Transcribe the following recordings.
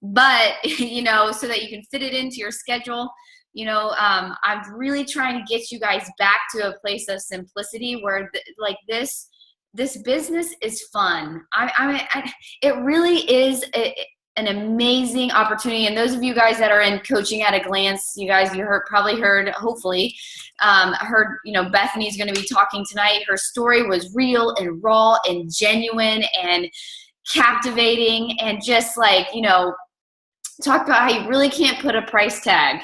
But, so that you can fit it into your schedule, I'm really trying to get you guys back to a place of simplicity where this business is fun. It really is an amazing opportunity. And those of you guys that are in Coaching at a Glance, you probably heard, hopefully, Bethany's going to be talking tonight. Her story was real and raw and genuine and captivating, and just talk about how you really can't put a price tag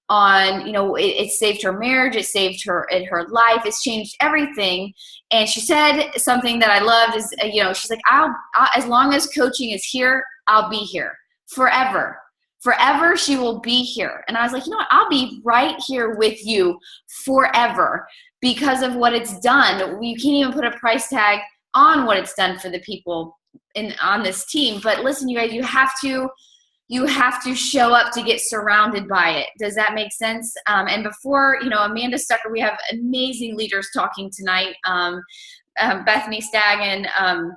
on, it saved her marriage, it saved her in her life, it's changed everything. And she said something that I loved is, she's like, I'll as long as coaching is here, I'll be here forever. Forever, she will be here. And I was like, you know what? I'll be right here with you forever because of what it's done. You can't even put a price tag on what it's done for the people on this team. But listen, you guys, you have to show up to get surrounded by it. Does that make sense? And before, Amanda Stucker, we have amazing leaders talking tonight. Bethany Stagg and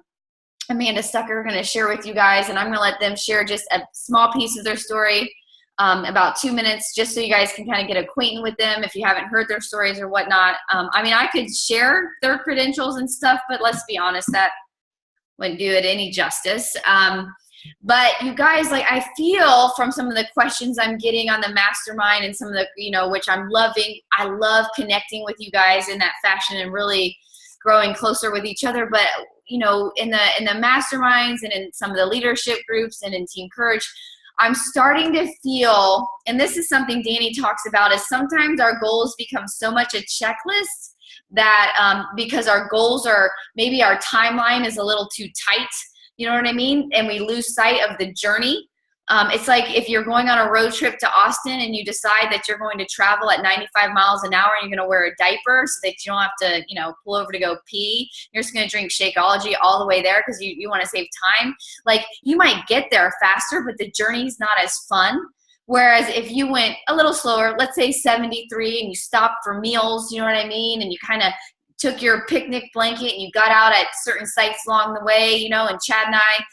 Amanda Stucker are going to share with you guys, and I'm going to let them share just a small piece of their story, about 2 minutes, just so you guys can kind of get acquainted with them if you haven't heard their stories or whatnot. I could share their credentials and stuff, but let's be honest, that wouldn't do it any justice. But you guys, I feel from some of the questions I'm getting on the mastermind and some of the, which I'm loving. I love connecting with you guys in that fashion and really growing closer with each other. But, in the masterminds and in some of the leadership groups and in Team Courage, I'm starting to feel, and this is something Danny talks about, is sometimes our goals become so much a checklist that because our goals are, maybe our timeline is a little too tight. You know what I mean? And we lose sight of the journey. It's like if you're going on a road trip to Austin and you decide that you're going to travel at 95 miles an hour and you're going to wear a diaper so that you don't have to, pull over to go pee. You're just going to drink Shakeology all the way there because you want to save time. You might get there faster, but the journey's not as fun. Whereas if you went a little slower, let's say 73, and you stopped for meals, you know what I mean? And you kind of took your picnic blanket and you got out at certain sites along the way, and Chad and I,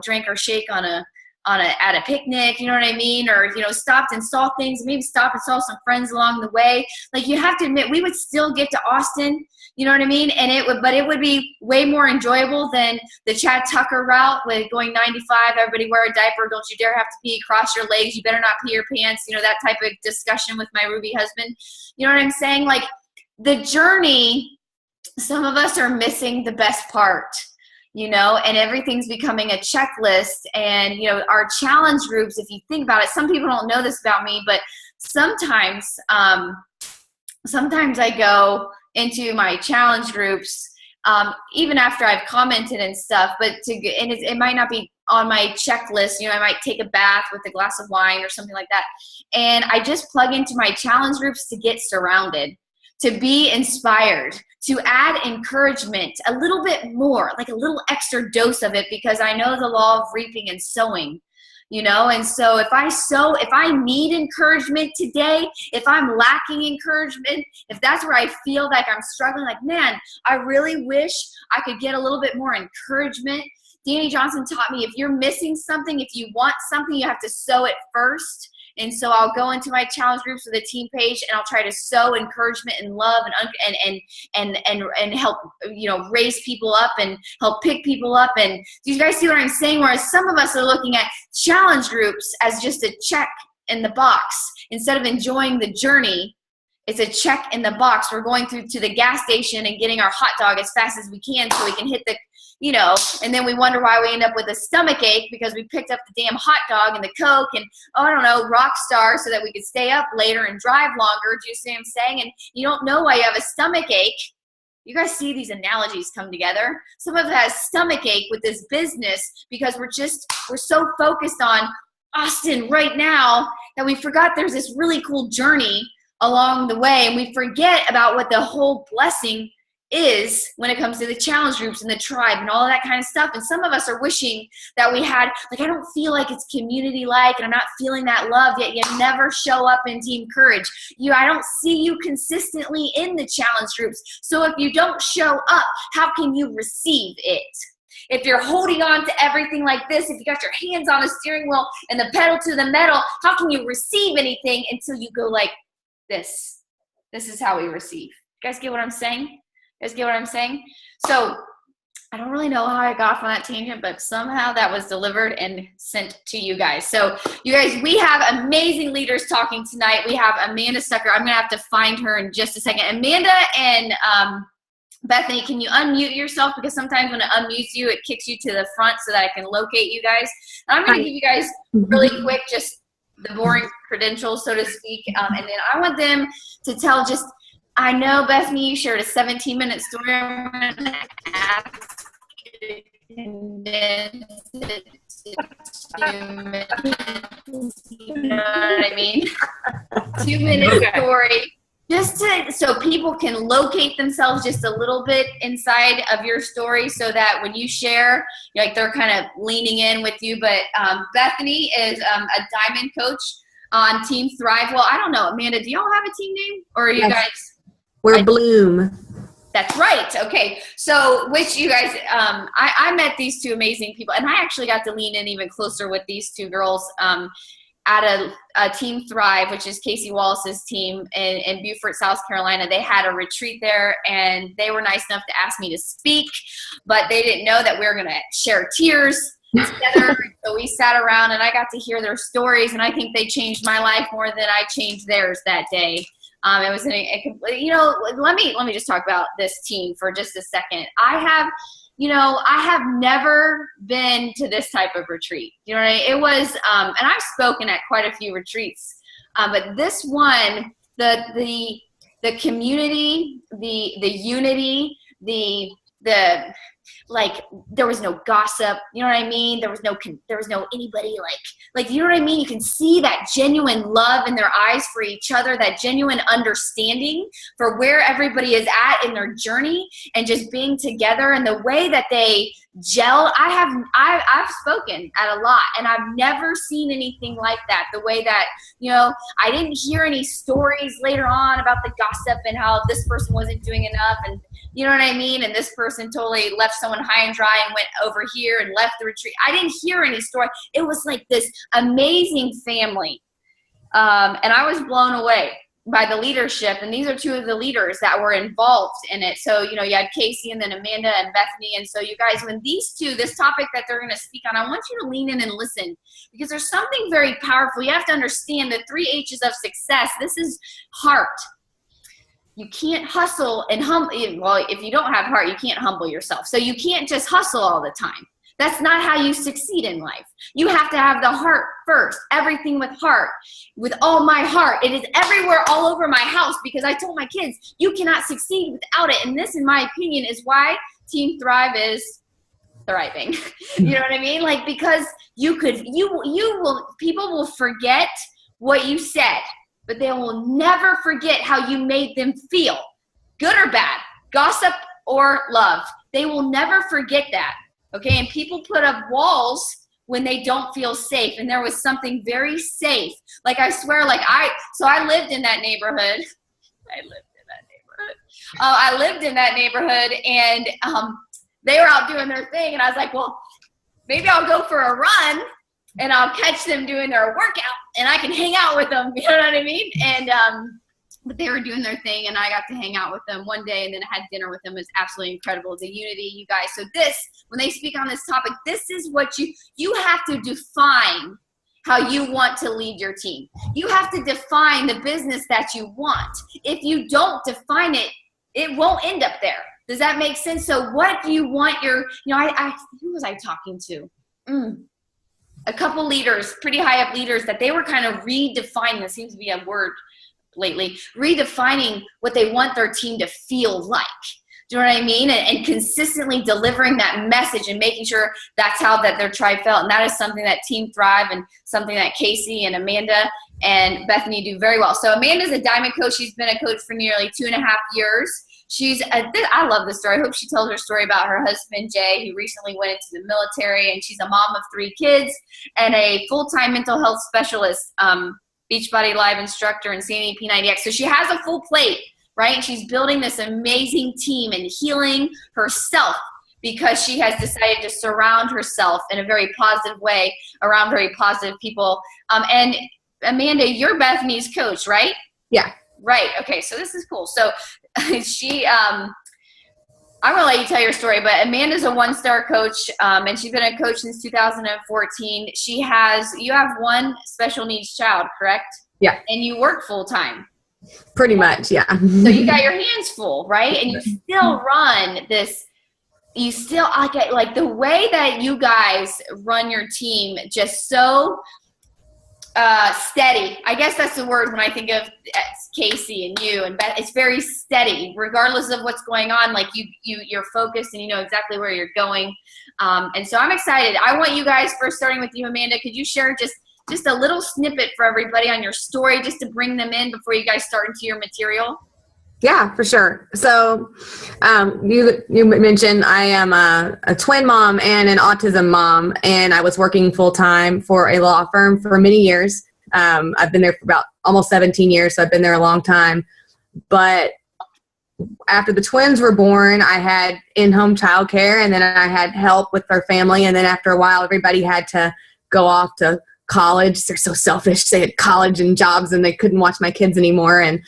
drank our shake at a picnic, you know what I mean? Or, stopped and saw things, maybe stopped and saw some friends along the way. You have to admit, we would still get to Austin, you know what I mean? And it would be way more enjoyable than the Chad Tucker route with going 95, everybody wear a diaper, don't you dare have to pee, cross your legs, you better not pee your pants, that type of discussion with my Ruby husband. You know what I'm saying? The journey, some of us are missing the best part, and everything's becoming a checklist. And, our challenge groups, if you think about it, some people don't know this about me, but sometimes I go into my challenge groups, even after I've commented and stuff, and it might not be on my checklist. I might take a bath with a glass of wine or something like that. And I just plug into my challenge groups to get surrounded, to be inspired, to add encouragement, a little bit more, a little extra dose of it, because I know the law of reaping and sowing, and so if I need encouragement today, if I'm lacking encouragement, if that's where I feel like I'm struggling, man, I really wish I could get a little bit more encouragement. Danny Johnson taught me, if you're missing something, if you want something, you have to sow it first. And so I'll go into my challenge groups with a team page, and I'll try to sow encouragement and love and help, raise people up and help pick people up. And do you guys see what I'm saying? Whereas some of us are looking at challenge groups as just a check in the box. Instead of enjoying the journey, it's a check in the box. We're going through to the gas station and getting our hot dog as fast as we can so we can hit the, and then we wonder why we end up with a stomach ache because we picked up the damn hot dog and the Coke and, rock star so that we could stay up later and drive longer. Do you see what I'm saying? And you don't know why you have a stomach ache. You guys see these analogies come together. Some of us has stomach ache with this business because we're so focused on Austin right now that we forgot there's this really cool journey along the way, and we forget about what the whole blessing is when it comes to the challenge groups and the tribe and all of that kind of stuff. And some of us are wishing that we had, I don't feel like it's community-like, and I'm not feeling that love, yet you never show up in Team Courage. I don't see you consistently in the challenge groups. So if you don't show up, how can you receive it? if you're holding on to everything like this, if you got your hands on the steering wheel and the pedal to the metal, how can you receive anything until you go like this? This is how we receive. You guys get what I'm saying? You guys get what I'm saying? So I don't really know how I got off on that tangent, but somehow that was delivered and sent to you guys. So you guys, we have amazing leaders talking tonight. We have Amanda Stucker. I'm going to have to find her in just a second. Amanda and Bethany, can you unmute yourself? Because sometimes when it unmutes you, it kicks you to the front so that I can locate you guys. And I'm going to give you guys really quick, just the boring credentials, so to speak. And then I want them to tell just, I know, Bethany, you shared a 17-minute story. I'm going to ask you to condense it to 2 minutes. You know what I mean? 2-minute story. Just so people can locate themselves just a little bit inside of your story so that when you share, like they're kind of leaning in with you. But Bethany is a diamond coach on Team Thrive. Well, I don't know. Amanda, do y'all have a team name? Or are you guys? We're Bloom. That's right. Okay. So, which you guys, I met these two amazing people, and I actually got to lean in even closer with these two girls at a Team Thrive, which is Casey Wallace's team in Beaufort, South Carolina. They had a retreat there, and they were nice enough to ask me to speak, but they didn't know that we were going to share tears together. So we sat around, and I got to hear their stories, and I think they changed my life more than I changed theirs that day. It was you know, let me just talk about this team for just a second. I have never been to this type of retreat. You know what I mean? It was, and I've spoken at quite a few retreats, but this one, the community, the unity, the like, there was no gossip. You know what I mean? There was no anybody like, you know what I mean? You can see that genuine love in their eyes for each other, that genuine understanding for where everybody is at in their journey, and just being together, and the way that they gel. I've spoken at a lot, and I've never seen anything like that. The way that, you know, I didn't hear any stories later on about the gossip and how this person wasn't doing enough, and you know what I mean? And this person totally left someone high and dry and went over here and left the retreat. I didn't hear any story. It was like this amazing family. And I was blown away by the leadership. And these are two of the leaders that were involved in it. So, you know, you had Casey and then Amanda and Bethany. And so you guys, when these two, this topic that they're going to speak on, I want you to lean in and listen, because there's something very powerful. You have to understand the 3 H's of success. This is heart. You can't hustle and well, if you don't have heart, you can't humble yourself. So you can't just hustle all the time. That's not how you succeed in life. You have to have the heart first. Everything with heart, with all my heart. It is everywhere, all over my house, because I told my kids, you cannot succeed without it. And this, in my opinion, is why Team Thrive is thriving. You know what I mean? Like, because people will forget what you said, but they will never forget how you made them feel, good or bad, gossip or love. They will never forget that, okay? And people put up walls when they don't feel safe, and there was something very safe. Like, I swear, like, I lived in that neighborhood. I lived in that neighborhood, and they were out doing their thing, and I was like, well, maybe I'll go for a run, and I'll catch them doing their workout, and I can hang out with them. You know what I mean? And but they were doing their thing, and I got to hang out with them one day, and then I had dinner with them. It was absolutely incredible. The unity, you guys. So this, when they speak on this topic, this is what you have to define how you want to lead your team. You have to define the business that you want. If you don't define it, it won't end up there. Does that make sense? So what do you want your, you know, who was I talking to? A couple leaders, pretty high up leaders, that they were kind of redefining, that seems to be a word lately, redefining what they want their team to feel like. Do you know what I mean? And consistently delivering that message and making sure that's how that their tribe felt. And that is something that Team Thrive and something that Casey and Amanda and Bethany do very well. So Amanda's a diamond coach. She's been a coach for nearly 2.5 years. I love this story. I hope she tells her story about her husband, Jay, who recently went into the military, and she's a mom of 3 kids and a full-time mental health specialist, Beachbody Live instructor, and CME P90X. So she has a full plate, right? And she's building this amazing team and healing herself because she has decided to surround herself in a very positive way around very positive people. And Amanda, you're Bethany's coach, right? Yeah. Right. Okay. So this is cool. So she, I'm going to let you tell your story, but Amanda's a 1-star coach, and she's been a coach since 2014. You have one special needs child, correct? Yeah. And you work full time. Pretty much. Yeah. So you got your hands full, right? And you still run this, like the way that you guys run your team, just so steady. I guess that's the word when I think of Casey and you and Beth. It's very steady, regardless of what's going on. Like you're focused and you know exactly where you're going. And so I'm excited. I want you guys, first starting with you, Amanda, could you share just a little snippet for everybody on your story, just to bring them in before you guys start into your material? Yeah, for sure. So you mentioned I am a twin mom and an autism mom, and I was working full time for a law firm for many years. I've been there for about almost 17 years, so I've been there a long time. But after the twins were born, I had in-home childcare, and then I had help with their family. And then after a while, everybody had to go off to college. They're so selfish. They had college and jobs, and they couldn't watch my kids anymore. And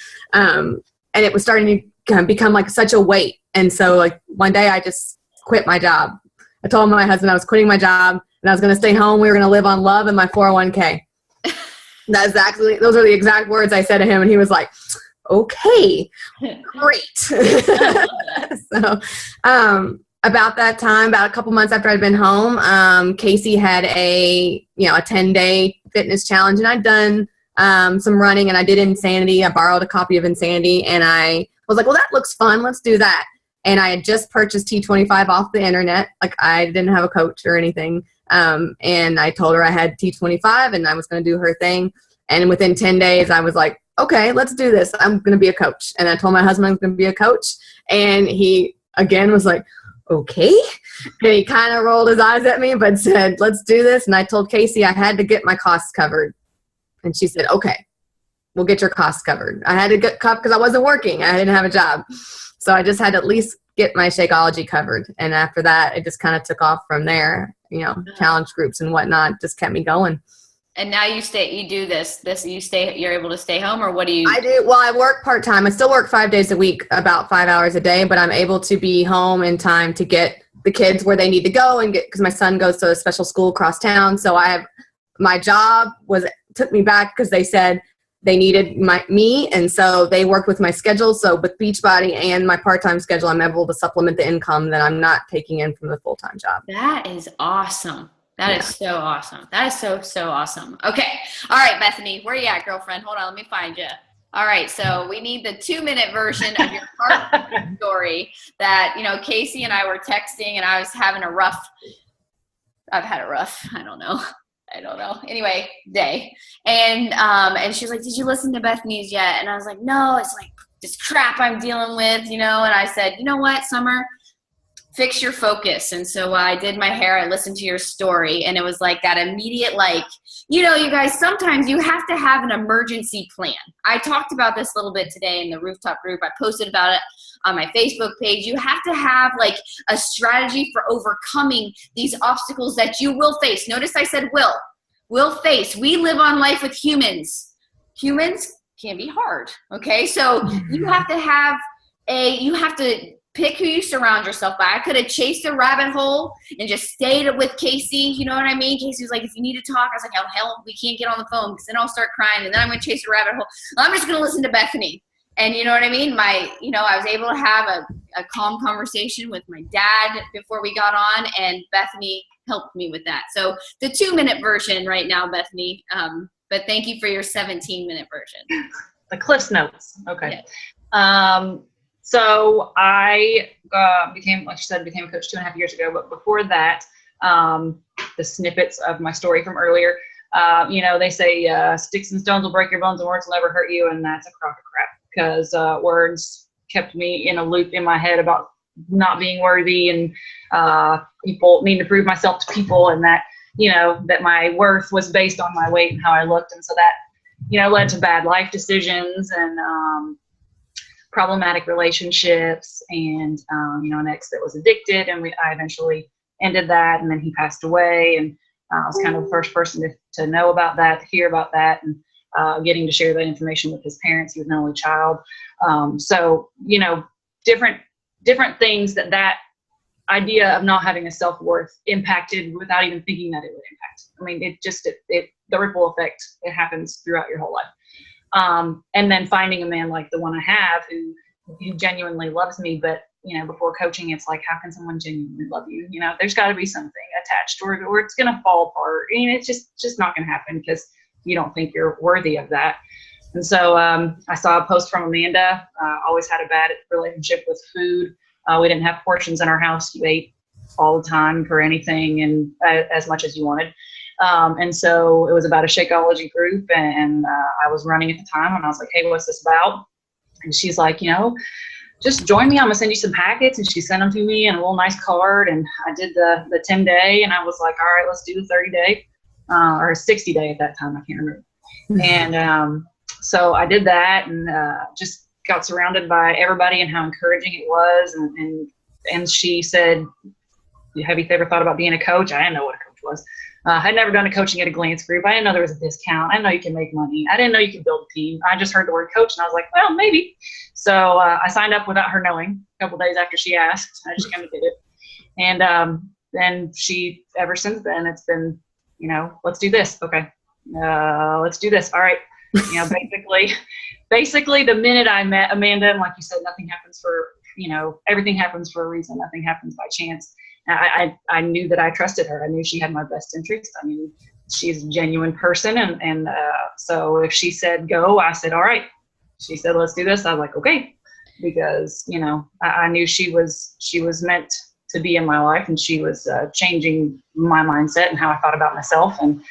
it was starting to kind of become like such a weight. And so like one day I just quit my job. I told my husband I was quitting my job and I was going to stay home. We were going to live on love and my 401k. Those are the exact words I said to him. And he was like, okay, great. So about that time, about a couple months after I'd been home, Casey had a 10-day fitness challenge, and I'd done some running, and I did Insanity. I borrowed a copy of Insanity, and I was like, well, that looks fun. Let's do that. And I had just purchased T25 off the internet. Like, I didn't have a coach or anything. And I told her I had T25 and I was going to do her thing. And within 10 days, I was like, okay, let's do this. I'm going to be a coach. And I told my husband I was going to be a coach. And he, again, was like, okay. And he kind of rolled his eyes at me, but said, let's do this. And I told Casey I had to get my costs covered. And she said, okay, we'll get your costs covered. I had to get covered because I wasn't working. I didn't have a job. So I just had to at least get my Shakeology covered. And after that, it just kind of took off from there. Challenge groups and whatnot just kept me going. And now you're able to stay home, or what do you? I do. Well, I work part-time. I still work 5 days a week, about 5 hours a day, but I'm able to be home in time to get the kids where they need to go and because my son goes to a special school across town. So my job took me back because they said they needed me. And so they worked with my schedule. So with Beachbody and my part-time schedule, I'm able to supplement the income that I'm not taking in from the full-time job. That is awesome. That is so awesome. That is so, so awesome. Okay. All right, Bethany, where you at, girlfriend? Hold on. Let me find you. All right. So we need the 2-minute version of your part story that, Casey and I were texting, and I was having I've had a rough, I don't know. Anyway, day. And she's like, did you listen to Bethany's yet? And I was like, no, it's like this crap I'm dealing with, and I said, you know what, Summer, fix your focus. And so I did my hair, I listened to your story, and it was like that immediate, you guys, sometimes you have to have an emergency plan. I talked about this a little bit today in the rooftop group. I posted about it on my Facebook page. You have to have a strategy for overcoming these obstacles that you will face. Notice I said will face. We live on life with humans. Humans can be hard. Okay. So you have to pick who you surround yourself by. I could have chased a rabbit hole and just stayed with Casey. You know what I mean? Casey was like, if you need to talk, I was like, oh, hell, we can't get on the phone because then I'll start crying and then I'm going to chase a rabbit hole. I'm just going to listen to Bethany. And you know what I mean? I was able to have a calm conversation with my dad before we got on, and Bethany helped me with that. So the 2-minute version right now, Bethany, but thank you for your 17-minute version. The Cliff's Notes. Okay. Yeah. So I became a coach 2.5 years ago. But before that, the snippets of my story from earlier, they say sticks and stones will break your bones and words will never hurt you. And that's a crock of crap because words kept me in a loop in my head about not being worthy and people needing to prove myself to people, and that, that my worth was based on my weight and how I looked. And so that, led to bad life decisions and problematic relationships and, an ex that was addicted. And I eventually ended that. And then he passed away. And I was kind of the first person to know about that, to hear about that, and getting to share that information with his parents. He was an only child. So, different things that idea of not having a self-worth impacted without even thinking that it would impact. I mean, the ripple effect, it happens throughout your whole life. And then finding a man like the one I have who genuinely loves me, but before coaching, it's like, how can someone genuinely love you? There's got to be something attached, or it's going to fall apart. It's just not going to happen because you don't think you're worthy of that. And so I saw a post from Amanda. Always had a bad relationship with food. We didn't have portions in our house. You ate all the time for anything and as much as you wanted. And so it was about a Shakeology group, and I was running at the time, and I was like, hey, what's this about? And she's like, just join me. I'm gonna send you some packets. And she sent them to me in a little nice card. And I did the 10-day, and I was like, all right, let's do the 30-day or 60-day at that time. I can't remember. And so I did that, and just got surrounded by everybody and how encouraging it was. And she said, have you ever thought about being a coach? I didn't know what a coach was. I'd never done a coaching at a glance group. I didn't know there was a discount. I didn't know you can make money. I didn't know you could build a team. I just heard the word coach, and I was like, well, maybe. So I signed up without her knowing a couple days after she asked. I just kind of did it. And then she, ever since then, it's been, let's do this. Okay. Let's do this. All right. Basically the minute I met Amanda, and like you said, nothing happens for, everything happens for a reason. Nothing happens by chance. I knew that I trusted her. I knew she had my best interest. I knew she's a genuine person. And so if she said go, I said, all right. She said, let's do this. I was like, okay, because, I knew she was meant to be in my life, and she was changing my mindset and how I thought about myself. And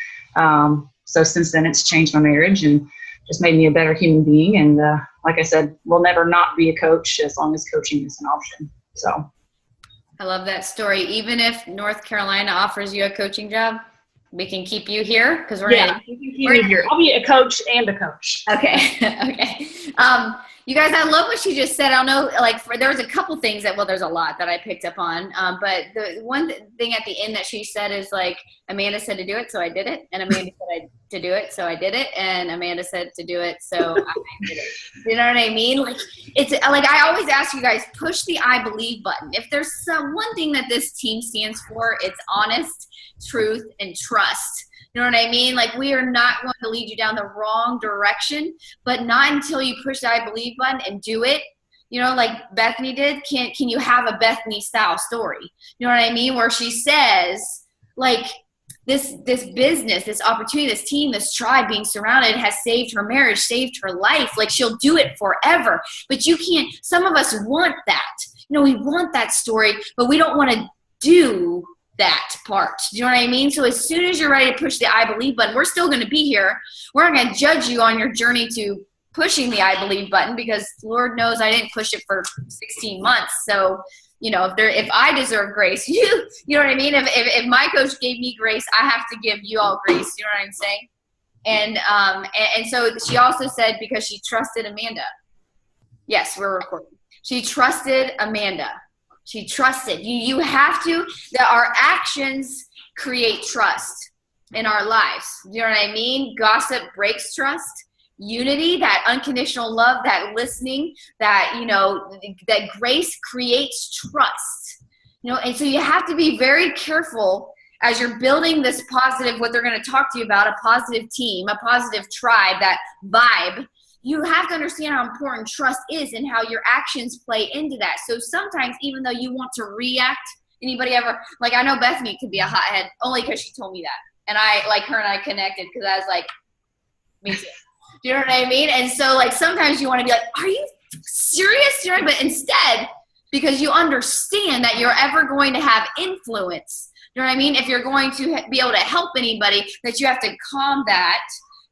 so since then it's changed my marriage and just made me a better human being. And like I said, we'll never not be a coach as long as coaching is an option. So. I love that story. Even if North Carolina offers you a coaching job, we can keep you here because we're you can keep me here. I'll be a coach and a coach. Okay. Okay. You guys, I love what she just said. I don't know, there was a couple things there's a lot that I picked up on. But the one thing at the end that she said is Amanda said to do it, so I did it. And Amanda said to do it, so I did it. And Amanda said to do it, so I did it. You know what I mean? It's I always ask you guys, push the I believe button. If there's one thing that this team stands for, it's honest, truth, and trust. You know what I mean? We are not going to lead you down the wrong direction, but not until you push the I believe button and do it. Like Bethany did. Can you have a Bethany style story? You know what I mean? Where she says, this business, this opportunity, this team, this tribe, being surrounded has saved her marriage, saved her life. She'll do it forever. But you can't. Some of us want that. We want that story, but we don't want to do that part. Do you know what I mean? So as soon as you're ready to push the I believe button, we're still going to be here. We're not going to judge you on your journey to pushing the I believe button, because Lord knows I didn't push it for 16 months. So, if I deserve grace, you know what I mean? If my coach gave me grace, I have to give you all grace. You know what I'm saying? And so she also said, because she trusted Amanda. Yes, we're recording. She trusted Amanda. She trusted. You have to, that our actions create trust in our lives. You know what I mean? Gossip breaks trust. Unity, that unconditional love, that listening, that, that grace creates trust. And so you have to be very careful as you're building this positive, what they're going to talk to you about, a positive team, a positive tribe, that vibe. You have to understand how important trust is and how your actions play into that. So sometimes, even though you want to react, anybody ever, I know Bethany could be a hothead only because she told me that. And her and I connected because I was like, me too. Do you know what I mean? And so sometimes you want to be like, are you serious? But instead, because you understand that you're ever going to have influence, you know what I mean? If you're going to be able to help anybody, that you have to calm that.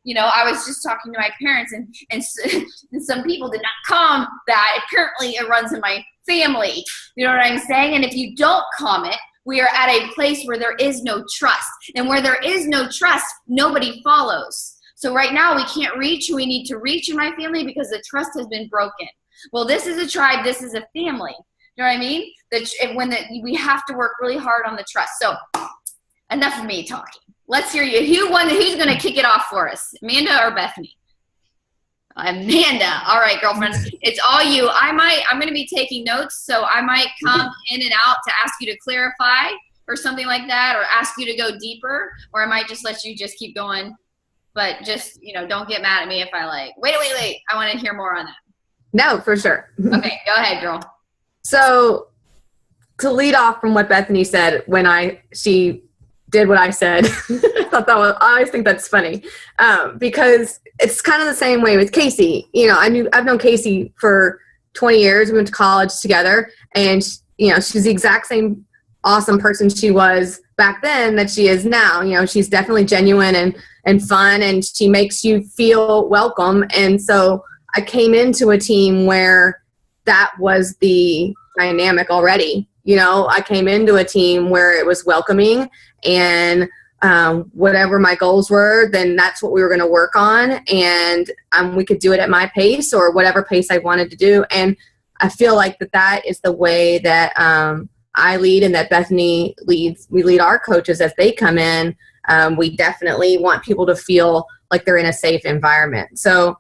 I was just talking to my parents, and some people did not calm that. Apparently, it runs in my family. You know what I'm saying? And if you don't calm it, we are at a place where there is no trust. And where there is no trust, nobody follows. So right now, we can't reach who we need to reach in my family because the trust has been broken. Well, this is a tribe. This is a family. You know what I mean? We have to work really hard on the trust. So enough of me talking. Let's hear you. Who's going to kick it off for us? Amanda or Bethany? Amanda. All right, girlfriends. It's all you. I'm going to be taking notes, so I might come in and out to ask you to clarify or something like that, or ask you to go deeper, or I might just let you just keep going. But just, don't get mad at me if I wait. I want to hear more on that. No, for sure. Okay, go ahead, girl. So to lead off from what Bethany said when she did what I said, I always think that's funny because it's kind of the same way with Casey. I've known Casey for 20 years. We went to college together, and she's the exact same awesome person she was back then that she is now. She's definitely genuine and fun, and she makes you feel welcome. And so I came into a team where that was the dynamic already. I came into a team where it was welcoming, and whatever my goals were, then that's what we were going to work on. And we could do it at my pace or whatever pace I wanted to do. And I feel like that is the way that I lead and that Bethany leads. We lead our coaches as they come in. We definitely want people to feel like they're in a safe environment. So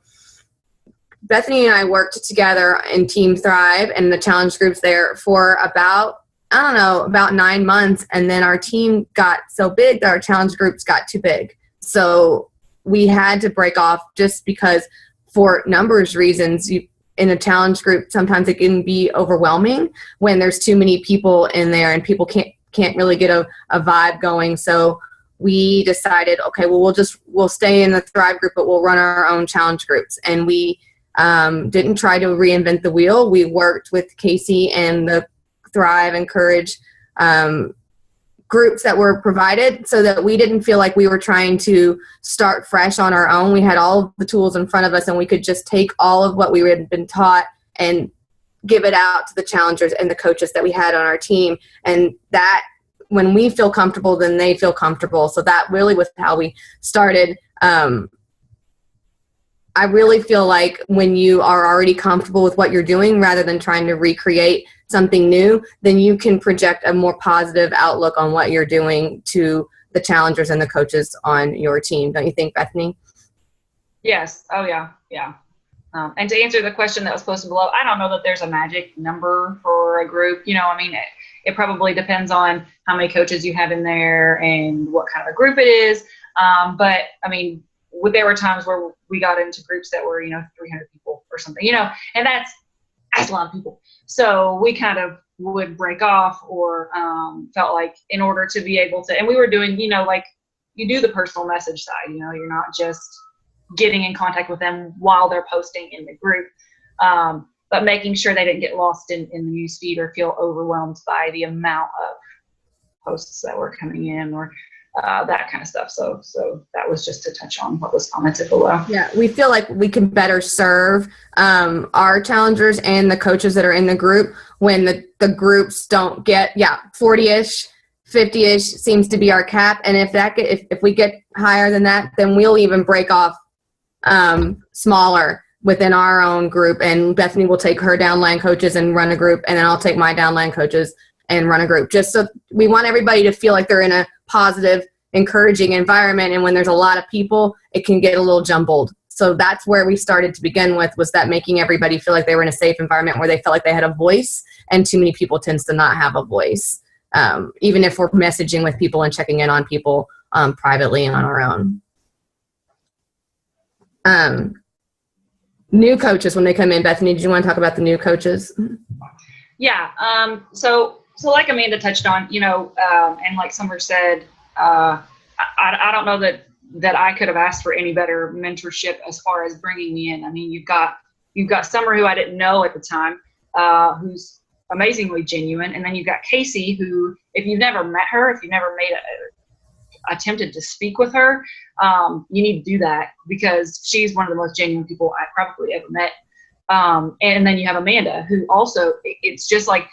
Bethany and I worked together in Team Thrive and the challenge groups there for about 9 months. And then our team got so big that our challenge groups got too big. So we had to break off just because for numbers reasons, in a challenge group, sometimes it can be overwhelming when there's too many people in there and people can't really get a vibe going. So we decided, okay, well, we'll stay in the Thrive group, but we'll run our own challenge groups. And we didn't try to reinvent the wheel. We worked with Casey and the Thrive and Courage groups that were provided so that we didn't feel like we were trying to start fresh on our own. We had all of the tools in front of us, and we could just take all of what we had been taught and give it out to the challengers and the coaches that we had on our team. And that when we feel comfortable, then they feel comfortable. So that really was how we started. I really feel like when you are already comfortable with what you're doing rather than trying to recreate something new, then you can project a more positive outlook on what you're doing to the challengers and the coaches on your team. Don't you think, Bethany? Yes. Oh, yeah. Yeah. And to answer the question that was posted below, I don't know that there's a magic number for a group. It probably depends on how many coaches you have in there and what kind of a group it is. But there were times where we got into groups that were, 300 people or something, and that's a lot of people. So we kind of would break off or felt like in order to be able to, and we were doing, you do the personal message side, you're not just getting in contact with them while they're posting in the group, but making sure they didn't get lost in the news feed or feel overwhelmed by the amount of posts that were coming in or that kind of stuff. So that was just to touch on what was commented below. Yeah, we feel like we can better serve our challengers and the coaches that are in the group when the groups don't get 40-ish, 50-ish seems to be our cap. And if we get higher than that, then we'll even break off smaller within our own group. And Bethany will take her downline coaches and run a group, and then I'll take my downline coaches and run a group. Just so we want everybody to feel like they're in a positive, encouraging environment. And when there's a lot of people, it can get a little jumbled. So that's where we started to begin with, was that making everybody feel like they were in a safe environment where they felt like they had a voice, and too many people tends to not have a voice. Even if we're messaging with people and checking in on people privately and on our own. New coaches, when they come in, Bethany, did you want to talk about the new coaches? Yeah. So like Amanda touched on, and like Summer said, I don't know that I could have asked for any better mentorship as far as bringing me in. You've got Summer, who I didn't know at the time, who's amazingly genuine. And then you've got Casey, who, if you've never met her, if you've never attempted to speak with her, you need to do that, because she's one of the most genuine people I've probably ever met. And then you have Amanda, who also, it's just like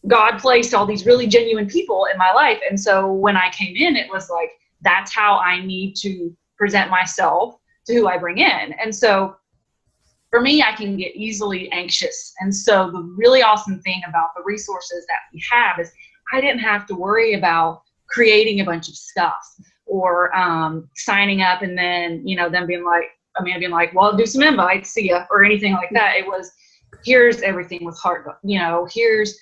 God placed all these really genuine people in my life. And so when I came in, it was like, that's how I need to present myself to who I bring in. And so for me, I can get easily anxious. And so the really awesome thing about the resources that we have is I didn't have to worry about creating a bunch of stuff or signing up and then, them being like, being like, well, I'll do some invites, see ya, or anything like that. It was, here's everything with heart, there's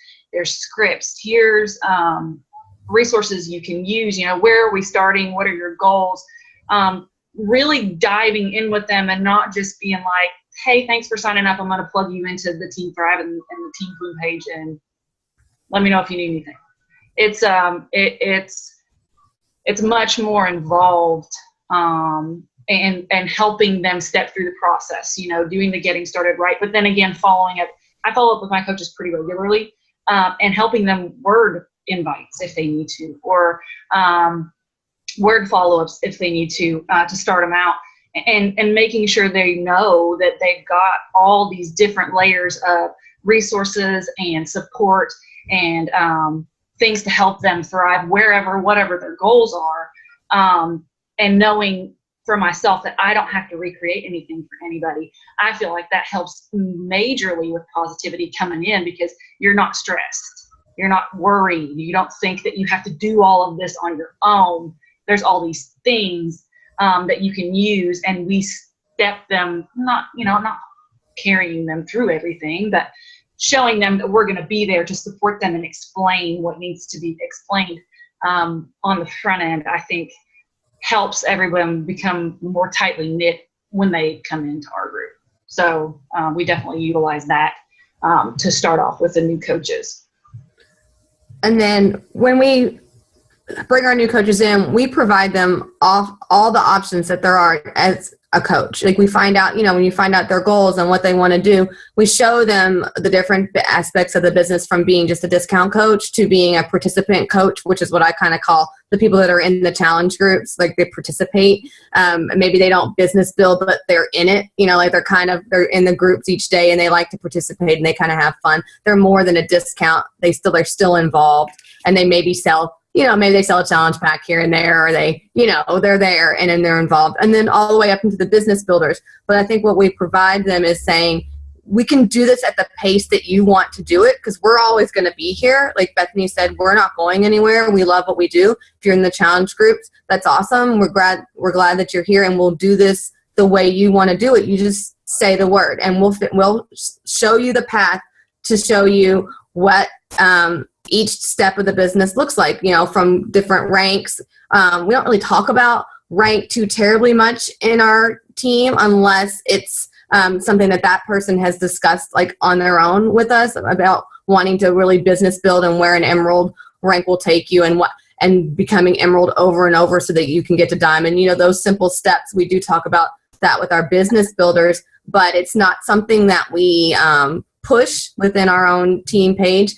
scripts, here's resources you can use, where are we starting? What are your goals? Really diving in with them and not just being like, hey, thanks for signing up. I'm going to plug you into the Team Thrive and the Team Bloom page and let me know if you need anything. It's much more involved and helping them step through the process, doing the getting started right. But then again, I follow up with my coaches pretty regularly and helping them word invites if they need to, or word follow-ups if they need to start them out, and making sure they know that they've got all these different layers of resources and support and things to help them thrive whatever their goals are, and knowing for myself that I don't have to recreate anything for anybody. I feel like that helps majorly with positivity coming in because you're not stressed. You're not worried. You don't think that you have to do all of this on your own. There's all these things that you can use, and we step them, not carrying them through everything, but showing them that we're going to be there to support them and explain what needs to be explained on the front end. I think helps everyone become more tightly knit when they come into our group. So we definitely utilize that to start off with the new coaches. And then when we bring our new coaches in, we provide them all the options that there are as a coach. Like we find out, when you find out their goals and what they want to do, we show them the different aspects of the business, from being just a discount coach to being a participant coach, which is what I kind of call the people that are in the challenge groups. Like they participate. Maybe they don't business build, but they're in it, they're in the groups each day and they like to participate and they kind of have fun. They're more than a discount. They're still involved, and they maybe sell, maybe they sell a challenge pack here and there, or they, they're there and then they're involved. And then all the way up into the business builders. But I think what we provide them is saying, we can do this at the pace that you want to do it, because we're always going to be here. Like Bethany said, we're not going anywhere. We love what we do. If you're in the challenge groups, that's awesome. We're glad that you're here, and we'll do this the way you want to do it. You just say the word, and we'll show you the path to show you what each step of the business looks like, from different ranks. We don't really talk about rank too terribly much in our team unless it's something that person has discussed like on their own with us about wanting to really business build and where an emerald rank will take you and becoming emerald over and over so that you can get to diamond. Those simple steps, we do talk about that with our business builders, but it's not something that we push within our own team page.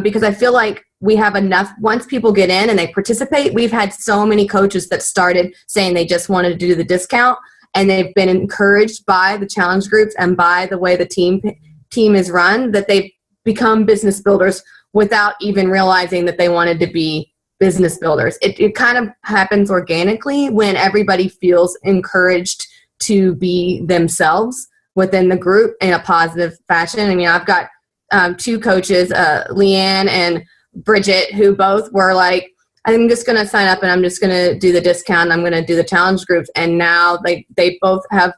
Because I feel like we have enough, once people get in and they participate, we've had so many coaches that started saying they just wanted to do the discount, and they've been encouraged by the challenge groups and by the way the team is run, that they've become business builders without even realizing that they wanted to be business builders. It kind of happens organically when everybody feels encouraged to be themselves within the group in a positive fashion. I've got two coaches, Leanne and Bridget, who both were like, I'm just going to sign up and I'm just going to do the discount. I'm going to do the challenge groups. And now they both have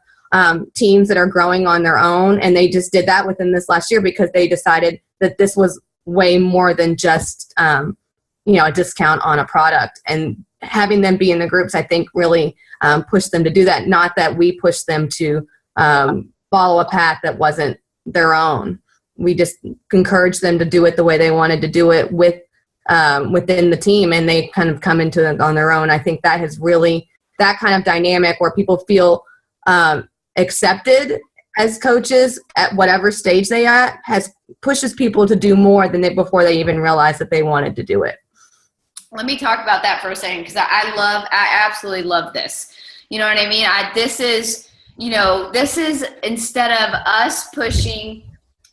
teams that are growing on their own. And they just did that within this last year because they decided that this was way more than just, a discount on a product. And having them be in the groups, I think, really pushed them to do that. Not that we pushed them to follow a path that wasn't their own. We just encouraged them to do it the way they wanted to do it within the team, and they kind of come into it on their own. I think that has really, that kind of dynamic where people feel accepted as coaches at whatever stage they at pushes people to do more than before they even realized that they wanted to do it. Let me talk about that for a second, because I absolutely love this. You know what I mean? This is instead of us pushing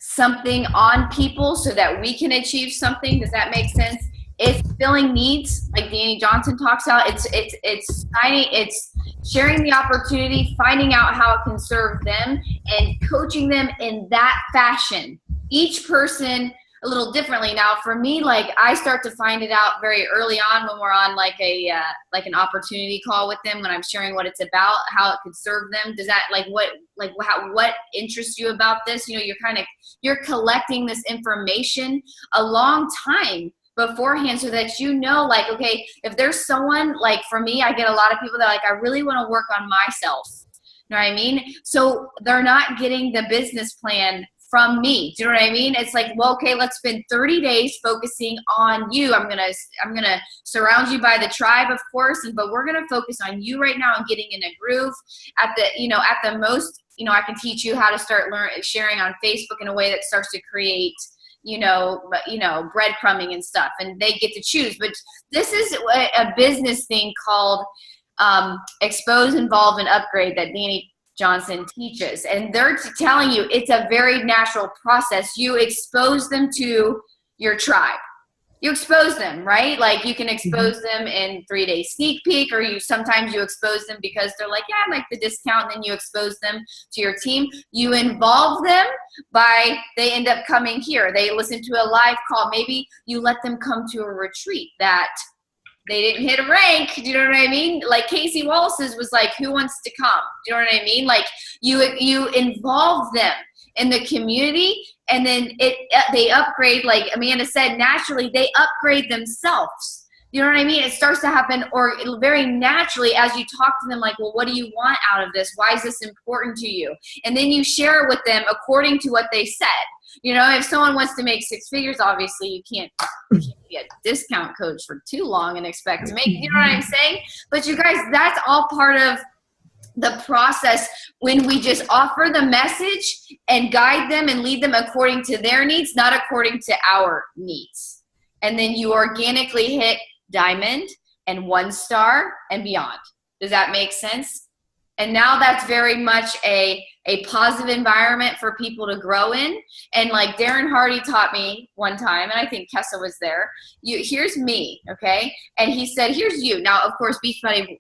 something on people so that we can achieve something. Does that make sense? It's filling needs, like Danny Johnson talks about. It's sharing the opportunity, finding out how it can serve them, and coaching them in that fashion. Each person a little differently. Now for me, like I start to find it out very early on when we're on like an opportunity call with them, when I'm sharing what it's about, how it could serve them. Does that what interests you about this? You know, you're collecting this information a long time beforehand, so that you know, like, okay, if there's someone, like for me, I get a lot of people that like, I really want to work on myself. You know what I mean? So they're not getting the business plan from me. Do you know what I mean? It's like, well, okay, let's spend 30 days focusing on you. I'm gonna surround you by the tribe, of course, but we're gonna focus on you right now and getting in a groove. At the most, I can teach you how to start sharing on Facebook in a way that starts to create, breadcrumbing and stuff, and they get to choose. But this is a business thing called expose, involve, and upgrade that Danny Johnson teaches, and they're telling you it's a very natural process. You expose them to your tribe. You expose them, right? Like you can expose them in 3-day sneak peek, or sometimes you expose them because they're like, yeah, I like the discount, and then you expose them to your team. You involve them they end up coming here. They listen to a live call. Maybe you let them come to a retreat that they didn't hit a rank. Do you know what I mean? Like Casey Wallace's was like, who wants to come? Do you know what I mean? Like you involve them in the community, and then they upgrade, like Amanda said, naturally they upgrade themselves. You know what I mean? It starts to happen, or very naturally, as you talk to them, like, well, what do you want out of this? Why is this important to you? And then you share with them according to what they said. You know, if someone wants to make 6 figures, obviously you can't be a discount coach for too long and expect to make, you know what I'm saying? But you guys, that's all part of the process when we just offer the message and guide them and lead them according to their needs, not according to our needs. And then you organically hit diamond and 1-star and beyond. Does that make sense? And now that's very much a positive environment for people to grow in. And like Darren Hardy taught me one time, and I think Kessa was there, here's me, okay? And he said, here's you. Now, of course, Beachbody,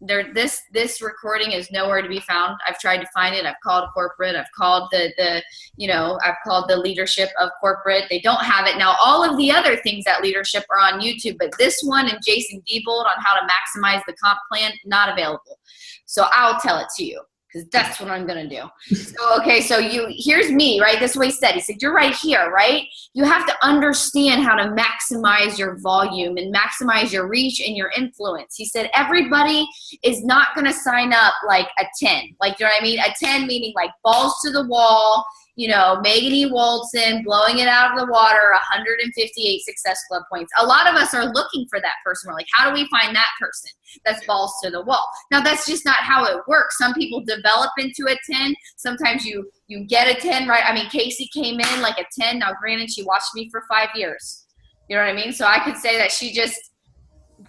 this recording is nowhere to be found. I've tried to find it. I've called corporate. I've called I've called the leadership of corporate. They don't have it. Now, all of the other things at leadership are on YouTube, but this one and Jason Diebold on how to maximize the comp plan, not available. So I'll tell it to you, because that's what I'm going to do. So, okay, so here's me, right? This is what he said. He said, you're right here, right? You have to understand how to maximize your volume and maximize your reach and your influence. He said, everybody is not going to sign up like a 10. Like, you know what I mean? A 10 meaning like balls to the wall, Megan E. Walton, blowing it out of the water, 158 Success Club points. A lot of us are looking for that person. We're like, how do we find that person that's balls to the wall? Now, that's just not how it works. Some people develop into a 10. Sometimes you get a 10, right? I mean, Casey came in like a 10. Now, granted, she watched me for 5 years. You know what I mean? So I could say that she just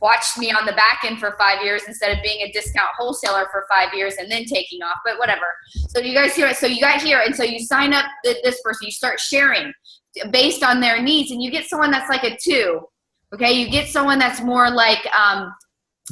watched me on the back end for 5 years instead of being a discount wholesaler for 5 years and then taking off, but whatever. So you guys hear it. So you got here, and so you sign up this person, you start sharing based on their needs, and you get someone that's like a 2. Okay, you get someone that's more like,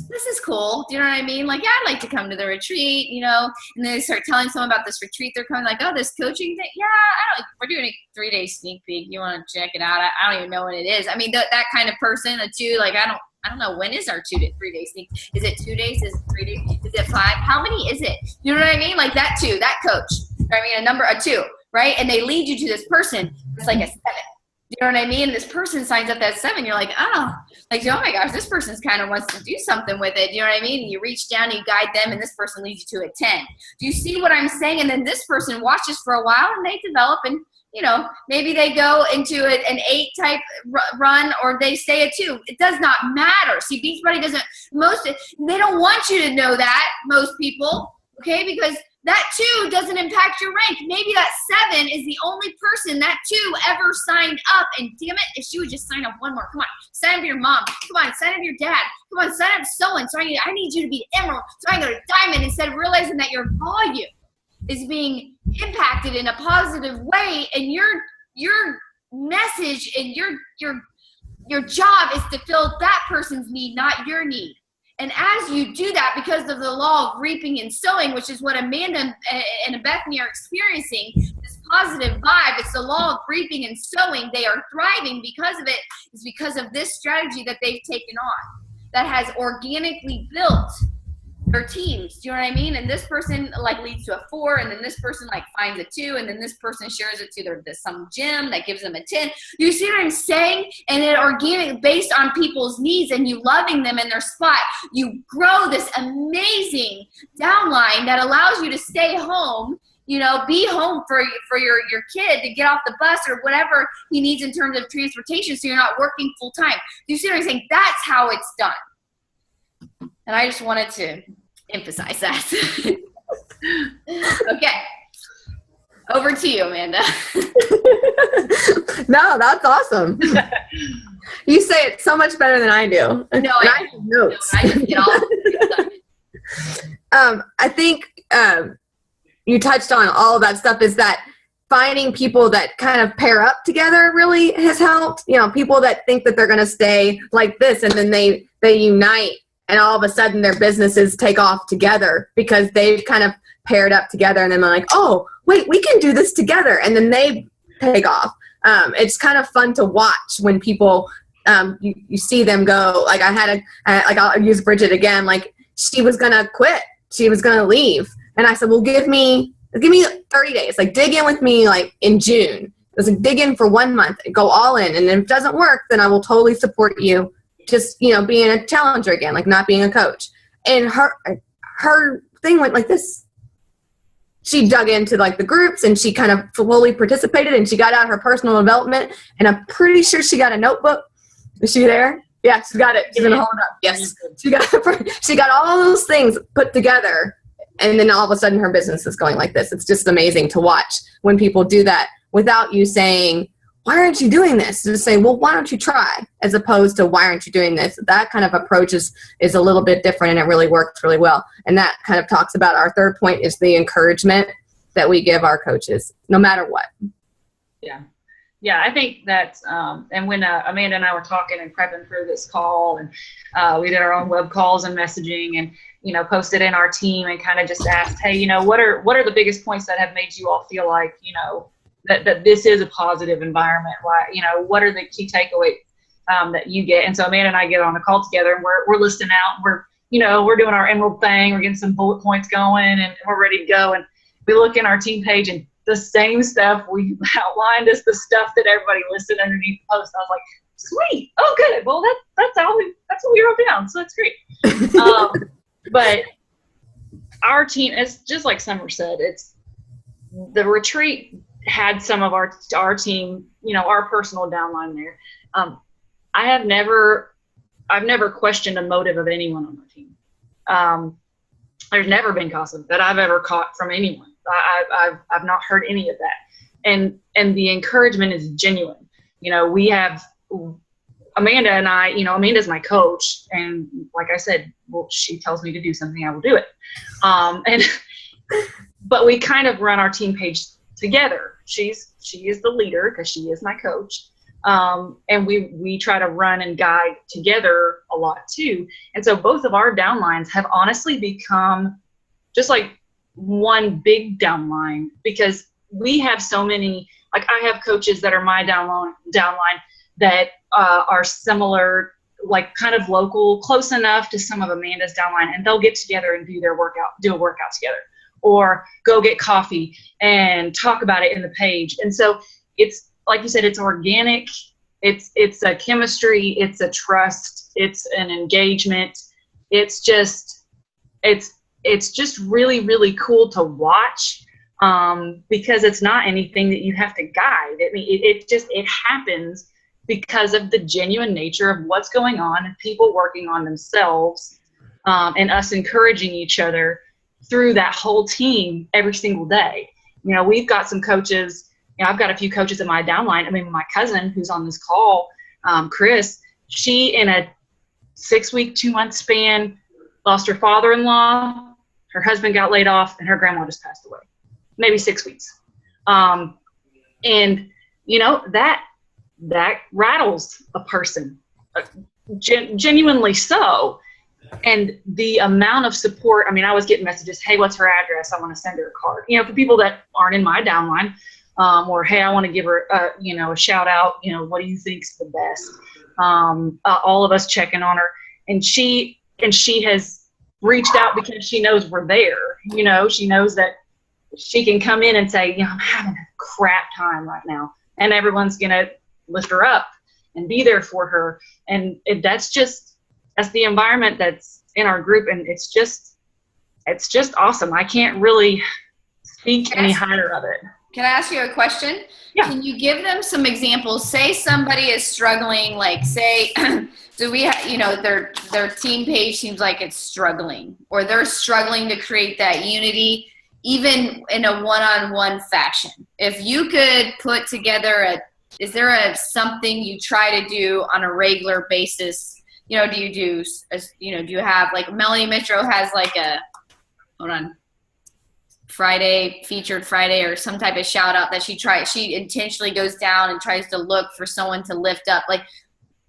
this is cool. Do you know what I mean? Like, yeah, I'd like to come to the retreat, and then they start telling someone about this retreat they're coming, like, oh, this coaching thing. Yeah, we're doing a 3-day sneak peek. You want to check it out? I don't even know what it is. I mean, that kind of person, a 2, like, I don't know, when is our 3-day sneak? Is it 2 days? Is it 3 days? Is it 5? How many is it? You know what I mean? Like that 2, that coach. I mean, a 2, right? And they lead you to this person. It's like a 7. You know what I mean? This person signs up at 7. You're like, oh my gosh, this person's kind of wants to do something with it. You know what I mean? And you reach down, you guide them, and this person leads you to a 10. Do you see what I'm saying? And then this person watches for a while, and they develop, and maybe they go into an 8 type run, or they stay at 2. It does not matter. See, Beachbody they don't want you to know that, most people, okay? Because that 2 doesn't impact your rank. Maybe that 7 is the only person that 2 ever signed up. And damn it, if she would just sign up one more. Come on, sign up your mom. Come on, sign up your dad. Come on, sign up so-and-so. I need you to be emerald so I can go to diamond, instead of realizing that your volume is being impacted in a positive way, and your message and your job is to fill that person's need, not your need. And as you do that, because of the law of reaping and sowing, which is what Amanda and Bethany are experiencing, this positive vibe, it's the law of reaping and sowing. They are thriving because of it. It's because of this strategy that they've taken on that has organically built their teams. Do you know what I mean? And this person like leads to a 4, and then this person like finds a 2, and then this person shares it to some gym that gives them a 10. You see what I'm saying? And it organic based on people's needs and you loving them in their spot, you grow this amazing downline that allows you to stay home, you know, be home for your kid to get off the bus or whatever he needs in terms of transportation, so you're not working full time. You see what I'm saying? That's how it's done. And I just wanted to emphasize that. Okay. Over to you, Amanda. No, that's awesome. You say it so much better than I do. No, I have notes. No, I just get all I think you touched on all of that stuff, is that finding people that kind of pair up together really has helped. You know, people that think that they're going to stay like this, and then they unite, and all of a sudden their businesses take off together because they've kind of paired up together, and then they're like, oh, wait, we can do this together. And then they take off. It's kind of fun to watch when people, you see them go. Like I'll use Bridget again. Like, she was going to quit. She was going to leave. And I said, well, give me 30 days. Like, dig in with me like in June. I was like, dig in for 1 month, go all in. And if it doesn't work, then I will totally support you. Just, you know, being a challenger again, like not being a coach. And her thing went like this. She dug into like the groups, and she kind of fully participated, and she got out her personal development, and I'm pretty sure she got a notebook. Is she there? Yeah, she's got it. She's gonna hold it up. Yes. She got all those things put together, and then all of a sudden her business is going like this. It's just amazing to watch when people do that without you saying, why aren't you doing this? Just say, well, why don't you try? As opposed to, why aren't you doing this? That kind of approach is a little bit different, and it really works really well. And that kind of talks about our third point, is the encouragement that we give our coaches, no matter what. Yeah. Yeah, I think that, and when Amanda and I were talking and prepping for this call, and we did our own web calls and messaging, and, you know, posted in our team and kind of just asked, hey, you know, what are the biggest points that have made you all feel like, you know, that this is a positive environment? Why, you know, what are the key takeaways that you get? And so Amanda and I get on a call together, and we're listing out, we're doing our emerald thing, we're getting some bullet points going, and we're ready to go. And we look in our team page, and the same stuff we outlined is the stuff that everybody listed underneath the post. I was like, sweet, oh good, well that's what we wrote down, so that's great. But our team, it's just like Summer said, it's the retreat had some of our team, you know, our personal downline there. I've never questioned a motive of anyone on our team. There's never been gossip that I've ever caught from anyone. I've not heard any of that. And the encouragement is genuine. You know, we have Amanda and I, you know, Amanda's my coach, and like I said, well, she tells me to do something, I will do it. But we kind of run our team page together. She is the leader because she is my coach. And we try to run and guide together a lot too. And so both of our downlines have honestly become just like one big downline, because we have so many, like I have coaches that are my downline that are similar, like kind of local, close enough to some of Amanda's downline, and they'll get together and do a workout together, or go get coffee and talk about it in the page. And so it's, like you said, it's organic, it's a chemistry, it's a trust, it's an engagement. It's just really, really cool to watch, because it's not anything that you have to guide. I mean, it happens because of the genuine nature of what's going on, and people working on themselves, and us encouraging each other through that whole team every single day. You know, we've got some coaches, you know, I've got a few coaches in my downline. I mean, my cousin who's on this call, Chris, she in a 6-week, 2-month span lost her father-in-law, her husband got laid off, and her grandma just passed away. Maybe 6 weeks. And you know, that rattles a person, genuinely so. And the amount of support, I mean, I was getting messages, hey, what's her address? I want to send her a card. You know, for people that aren't in my downline, or, hey, I want to give her, a shout out, what do you think's the best? All of us checking on her. And she has reached out because she knows we're there. She knows that she can come in and say, I'm having a crap time right now. And everyone's going to lift her up and be there for her. And that's the environment that's in our group. And it's just awesome. I can't really speak any higher of it. Can I ask you a question? Yeah. Can you give them some examples? Say somebody is struggling, like say, do we have, their team page seems like it's struggling, or they're struggling to create that unity, even in a one-on-one fashion. If you could put together is there something you try to do on a regular basis? Do you have, like Melanie Mitro has like featured Friday or some type of shout out that she intentionally goes down and tries to look for someone to lift up. Like,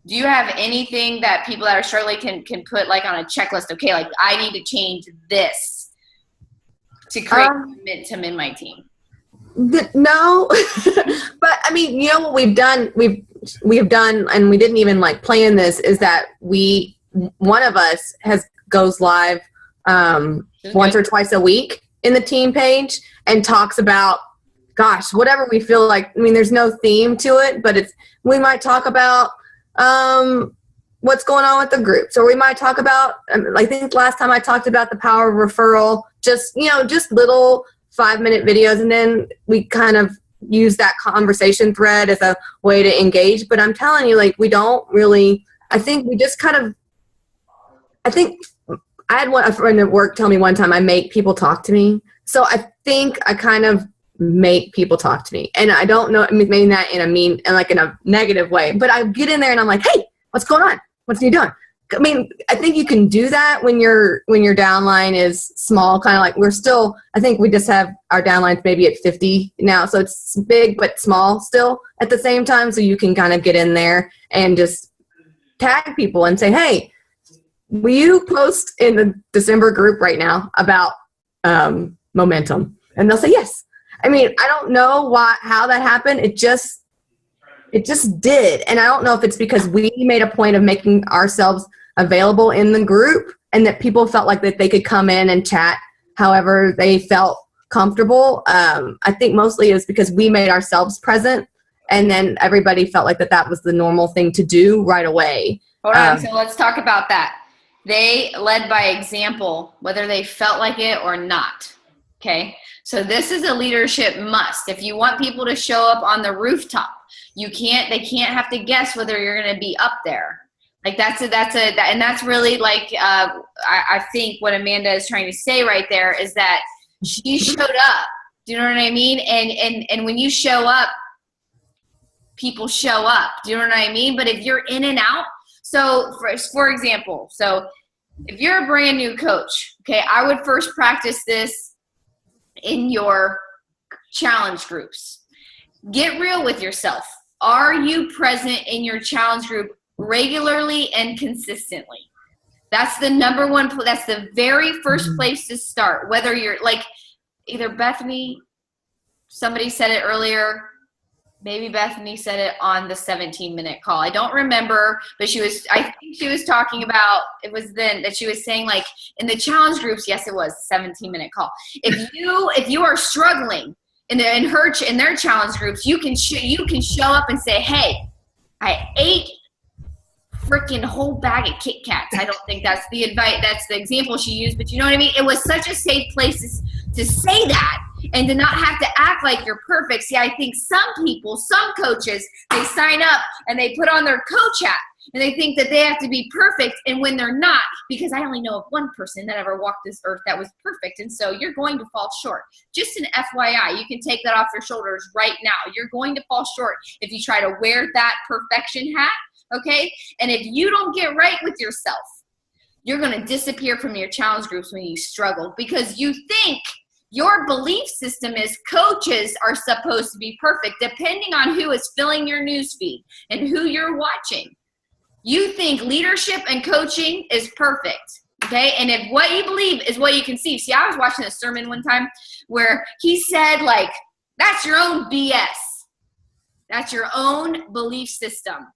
do you have anything that people that are struggling can put like on a checklist? Okay, like I need to change this to create momentum in my team. No, but I mean, what we've done, we've done, and we didn't even like plan this, is that one of us goes live once or twice a week in the team page and talks about, gosh, whatever we feel like. I mean, there's no theme to it, but we might talk about what's going on with the groups, or we might talk about, I think last time I talked about the power of referral, just little 5-minute videos, and then we kind of use that conversation thread as a way to engage. But I'm telling you, like, we don't really, I think we just kind of, I had a friend at work tell me one time, I make people talk to me. So I think I kind of make people talk to me. And I don't know, I mean that in a negative way, but I get in there and I'm like, hey, what's going on? What's you doing? I mean, I think you can do that when your downline is small, kind of like I think we just have our downlines maybe at 50 now. So it's big, but small still at the same time. So you can kind of get in there and just tag people and say, hey, will you post in the December group right now about momentum? And they'll say yes. I mean, I don't know how that happened. It just did. And I don't know if it's because we made a point of making ourselves available in the group and that people felt like that they could come in and chat however they felt comfortable. I think mostly is because we made ourselves present, and then everybody felt like that was the normal thing to do right away. Hold on. So let's talk about that. They led by example, whether they felt like it or not. Okay. So this is a leadership must. If you want people to show up on the rooftop, they can't have to guess whether you're going to be up there. Like and that's really like, I think what Amanda is trying to say right there is that she showed up. Do you know what I mean? And when you show up, people show up. Do you know what I mean? But if you're in and out, so for example, so if you're a brand new coach, okay, I would first practice this in your challenge groups. Get real with yourself. Are you present in your challenge group regularly and consistently? That's the number one. That's the very first place to start. Whether you're like either Bethany, somebody said it earlier, maybe Bethany said it on the 17-minute call. I don't remember, but I think she was talking about, it was then that she was saying, like, in the challenge groups, yes, it was 17-minute call. If you are struggling in their challenge groups, you can show up and say, hey, I ate freaking whole bag of Kit Kats. I don't think that's the advice, that's the example she used, but you know what I mean? It was such a safe place to say that and to not have to act like you're perfect. See, I think some coaches, they sign up and they put on their coach hat and they think that they have to be perfect, and when they're not, because I only know of one person that ever walked this earth that was perfect, and so you're going to fall short. Just an FYI, you can take that off your shoulders right now. You're going to fall short if you try to wear that perfection hat. Okay? And if you don't get right with yourself, you're going to disappear from your challenge groups when you struggle, because you think your belief system is coaches are supposed to be perfect, depending on who is filling your newsfeed and who you're watching. You think leadership and coaching is perfect. Okay. And if what you believe is what you conceive. See, I was watching a sermon one time where he said, like, that's your own BS. That's your own belief system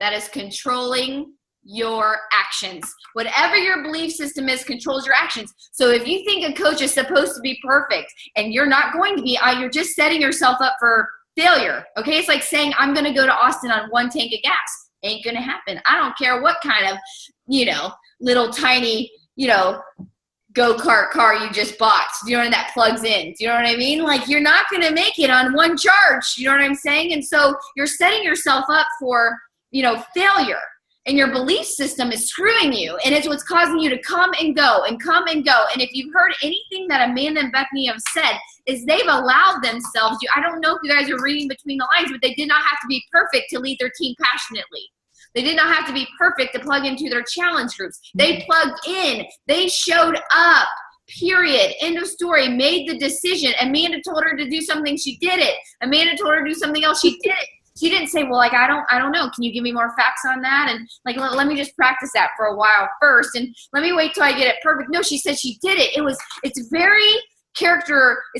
that is controlling your actions. Whatever your belief system is controls your actions. So if you think a coach is supposed to be perfect and you're not going to be, you're just setting yourself up for failure. Okay. It's like saying, I'm going to go to Austin on 1 tank of gas. Ain't going to happen. I don't care what kind of, little tiny, go-kart car you just bought. Do you know that plugs in? Do you know what I mean? Like, you're not going to make it on one charge. You know what I'm saying? And so you're setting yourself up for, failure. And your belief system is screwing you. And it's what's causing you to come and go and come and go. And if you've heard anything that Amanda and Bethany have said, is they've allowed themselves, I don't know if you guys are reading between the lines, but they did not have to be perfect to lead their team passionately. They did not have to be perfect to plug into their challenge groups. They plugged in. They showed up. Period. End of story. Made the decision. Amanda told her to do something. She did it. Amanda told her to do something else. She did it. She didn't say, well, like, I don't know. Can you give me more facts on that? And like, let me just practice that for a while first. And let me wait till I get it perfect. No, she said she did it. It's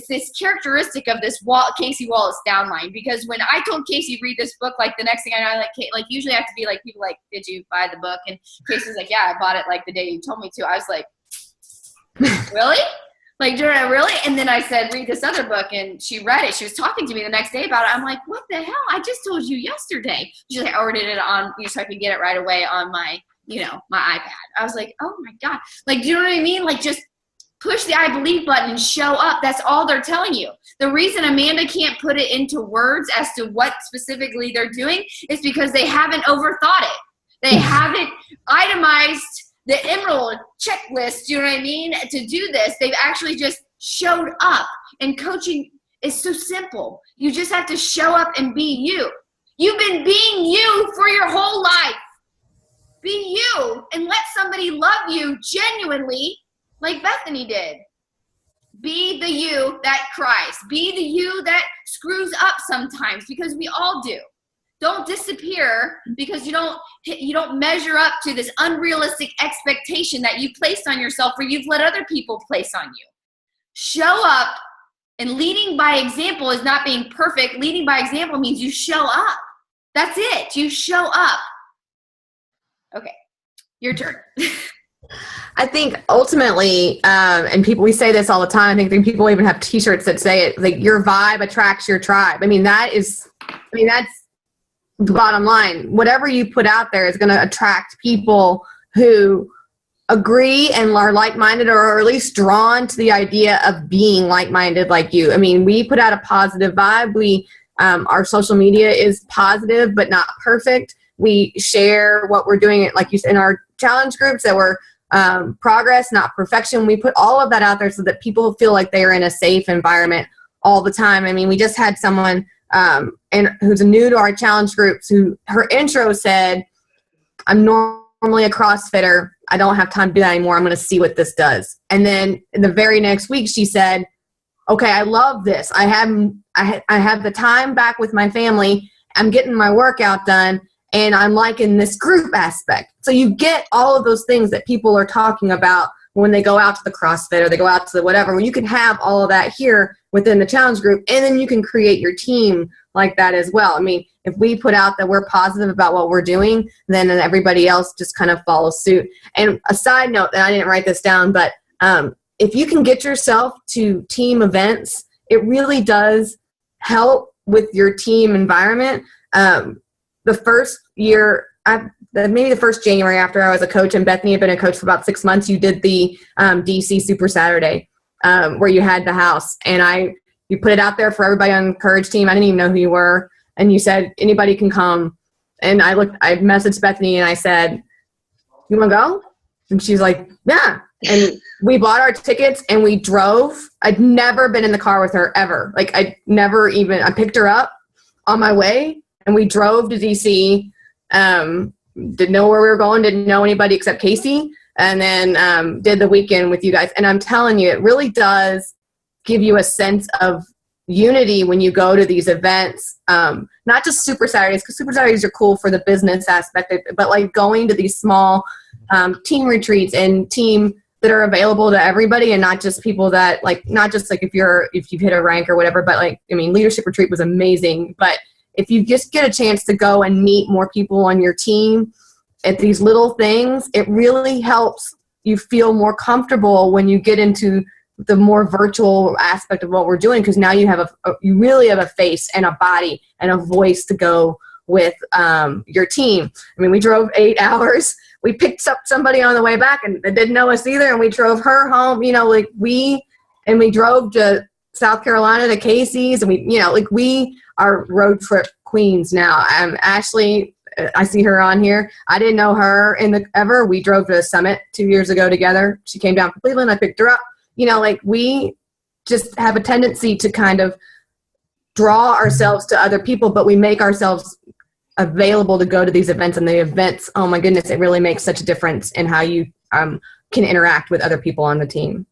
this characteristic of this Casey Wallace downline, because when I told Casey read this book, like the next thing I know, like usually I have to be like, people like, did you buy the book? And Casey's like, yeah, I bought it like the day you told me to. I was like, really? Like, Jordan, really? And then I said, read this other book, and she read it. She was talking to me the next day about it. I'm like, what the hell? I just told you yesterday. She's like, I ordered it on, so I could get it right away on my, my iPad. I was like, oh my God. Like, do you know what I mean? Like, just push the I believe button and show up. That's all they're telling you. The reason Amanda can't put it into words as to what specifically they're doing is because they haven't overthought it. They haven't itemized the emerald checklist, you know what I mean, to do this. They've actually just showed up. And coaching is so simple. You just have to show up and be you. You've been being you for your whole life. Be you and let somebody love you genuinely, like Bethany did. Be the you that cries. Be the you that screws up sometimes, because we all do. Don't disappear because you don't measure up to this unrealistic expectation that you placed on yourself or you've let other people place on you. Show up, and leading by example is not being perfect. Leading by example means you show up. That's it. You show up. Okay, your turn. I think ultimately, and we say this all the time, I think people even have t-shirts that say it, like, your vibe attracts your tribe. That's the bottom line. Whatever you put out there is going to attract people who agree and are like-minded, or at least drawn to the idea of being like-minded like you. I mean, we put out a positive vibe. Our social media is positive, but not perfect. We share what we're doing, like you said, in our challenge groups, that we're progress, not perfection. We put all of that out there so that people feel like they are in a safe environment all the time. I mean, we just had someone and who's new to our challenge groups, who her intro said, I'm normally a CrossFitter. I don't have time to do that anymore. I'm going to see what this does. And then the very next week she said, okay, I love this. I have the time back with my family. I'm getting my workout done, and I'm liking this group aspect. So you get all of those things that people are talking about when they go out to the CrossFit or they go out to the whatever. Well, you can have all of that here within the challenge group, and then you can create your team like that as well. I mean, if we put out that we're positive about what we're doing, then everybody else just kind of follows suit. And a side note, and I didn't write this down, but if you can get yourself to team events, it really does help with your team environment. The first year, maybe the first January after I was a coach, and Bethany had been a coach for about 6 months, you did the DC Super Saturday where you had the house, and you put it out there for everybody on the Courage team. I didn't even know who you were, and you said anybody can come. And I messaged Bethany and I said, you want to go? And she's like, yeah. And we bought our tickets and we drove. I'd never been in the car with her ever. Like, I picked her up on my way and we drove to DC. Didn't know where we were going, didn't know anybody except Casey, and then did the weekend with you guys. And I'm telling you, it really does give you a sense of unity when you go to these events, not just Super Saturdays, because Super Saturdays are cool for the business aspect, but like going to these small team retreats and team that are available to everybody, and not just people that like, not just like if you've hit a rank or whatever, but like, I mean, leadership retreat was amazing, but if you just get a chance to go and meet more people on your team at these little things, it really helps you feel more comfortable when you get into the more virtual aspect of what we're doing, because now you have you really have a face and a body and a voice to go with your team. I mean, we drove 8 hours. We picked up somebody on the way back and they didn't know us either, and we drove her home. You know, like we drove to South Carolina to Casey's, and we are road trip queens now. Ashley, I see her on here. I didn't know her ever. We drove to a summit 2 years ago together. She came down from Cleveland. I picked her up. You know, like we just have a tendency to kind of draw ourselves to other people, but we make ourselves available to go to these events, and the events, oh my goodness, it really makes such a difference in how you can interact with other people on the team.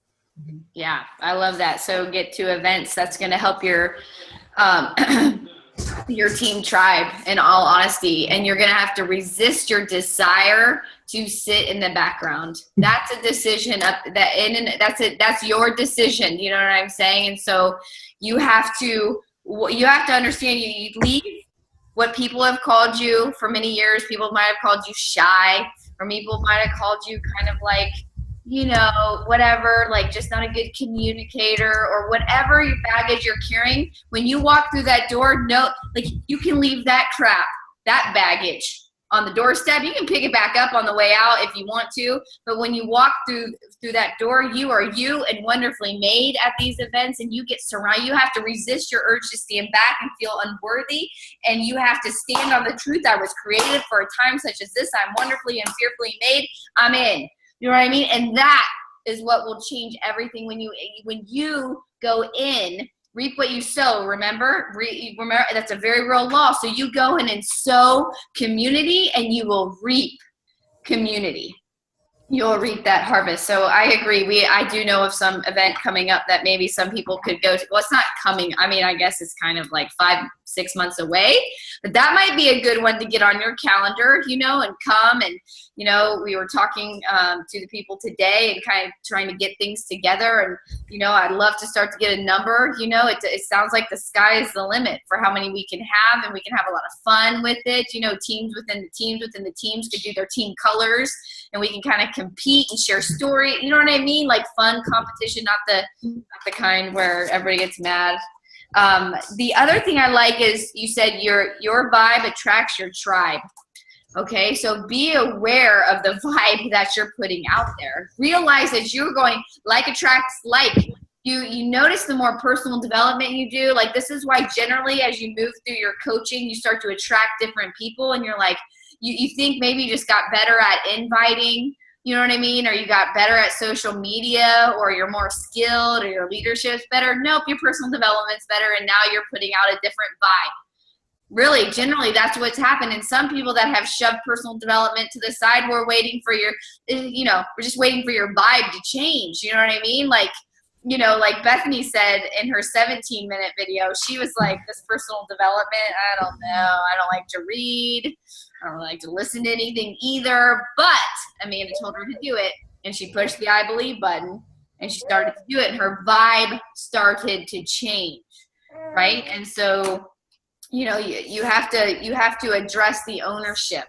Yeah, I love that. So get to events. That's going to help your your team tribe, in all honesty, and you're going to have to resist your desire to sit in the background. That's a decision that's your decision. You know what I'm saying? And so you have to understand you leave what people have called you for many years. People might have called you shy, or people might have called you kind of like, you know, whatever, like just not a good communicator, or whatever your baggage you're carrying. When you walk through that door, like you can leave that crap, that baggage on the doorstep. You can pick it back up on the way out if you want to, but when you walk through that door, you are you and wonderfully made at these events, and you get surrounded. You have to resist your urge to stand back and feel unworthy, and you have to stand on the truth. I was created for a time such as this. I'm wonderfully and fearfully made. I'm in. You know what I mean? And that is what will change everything. When you go in, reap what you sow. Remember, that's a very real law. So you go in and sow community, and you will reap community. You'll reap that harvest. So I agree. I do know of some event coming up that maybe some people could go to. Well, it's not coming. I mean, I guess it's kind of like 5-6 months away, but that might be a good one to get on your calendar, you know, and come. And, you know, we were talking to the people today and kind of trying to get things together. And, you know, I'd love to start to get a number. You know, it sounds like the sky is the limit for how many we can have, and we can have a lot of fun with it. You know, teams within the teams could do their team colors, and we can kind of compete and share story. You know what I mean? Like fun competition, not the kind where everybody gets mad. The other thing I like is you said your vibe attracts your tribe. Okay, so be aware of the vibe that you're putting out there. Realize that you're going, like attracts like. You notice the more personal development you do. Like, this is why generally as you move through your coaching, you start to attract different people, and you're like, you think maybe you just got better at inviting, you know what I mean? Or you got better at social media, or you're more skilled, or your leadership's better. Nope, your personal development's better, and now you're putting out a different vibe. Really, generally, that's what's happened. And some people that have shoved personal development to the side, we're waiting for we're just waiting for your vibe to change. You know what I mean? Like, you know, like Bethany said in her 17-minute video, she was like, this personal development, I don't know. I don't like to read. I don't like to listen to anything either. But Amanda told her to do it, and she pushed the I believe button, and she started to do it, and her vibe started to change, right? And so, you know, you have to address the ownership.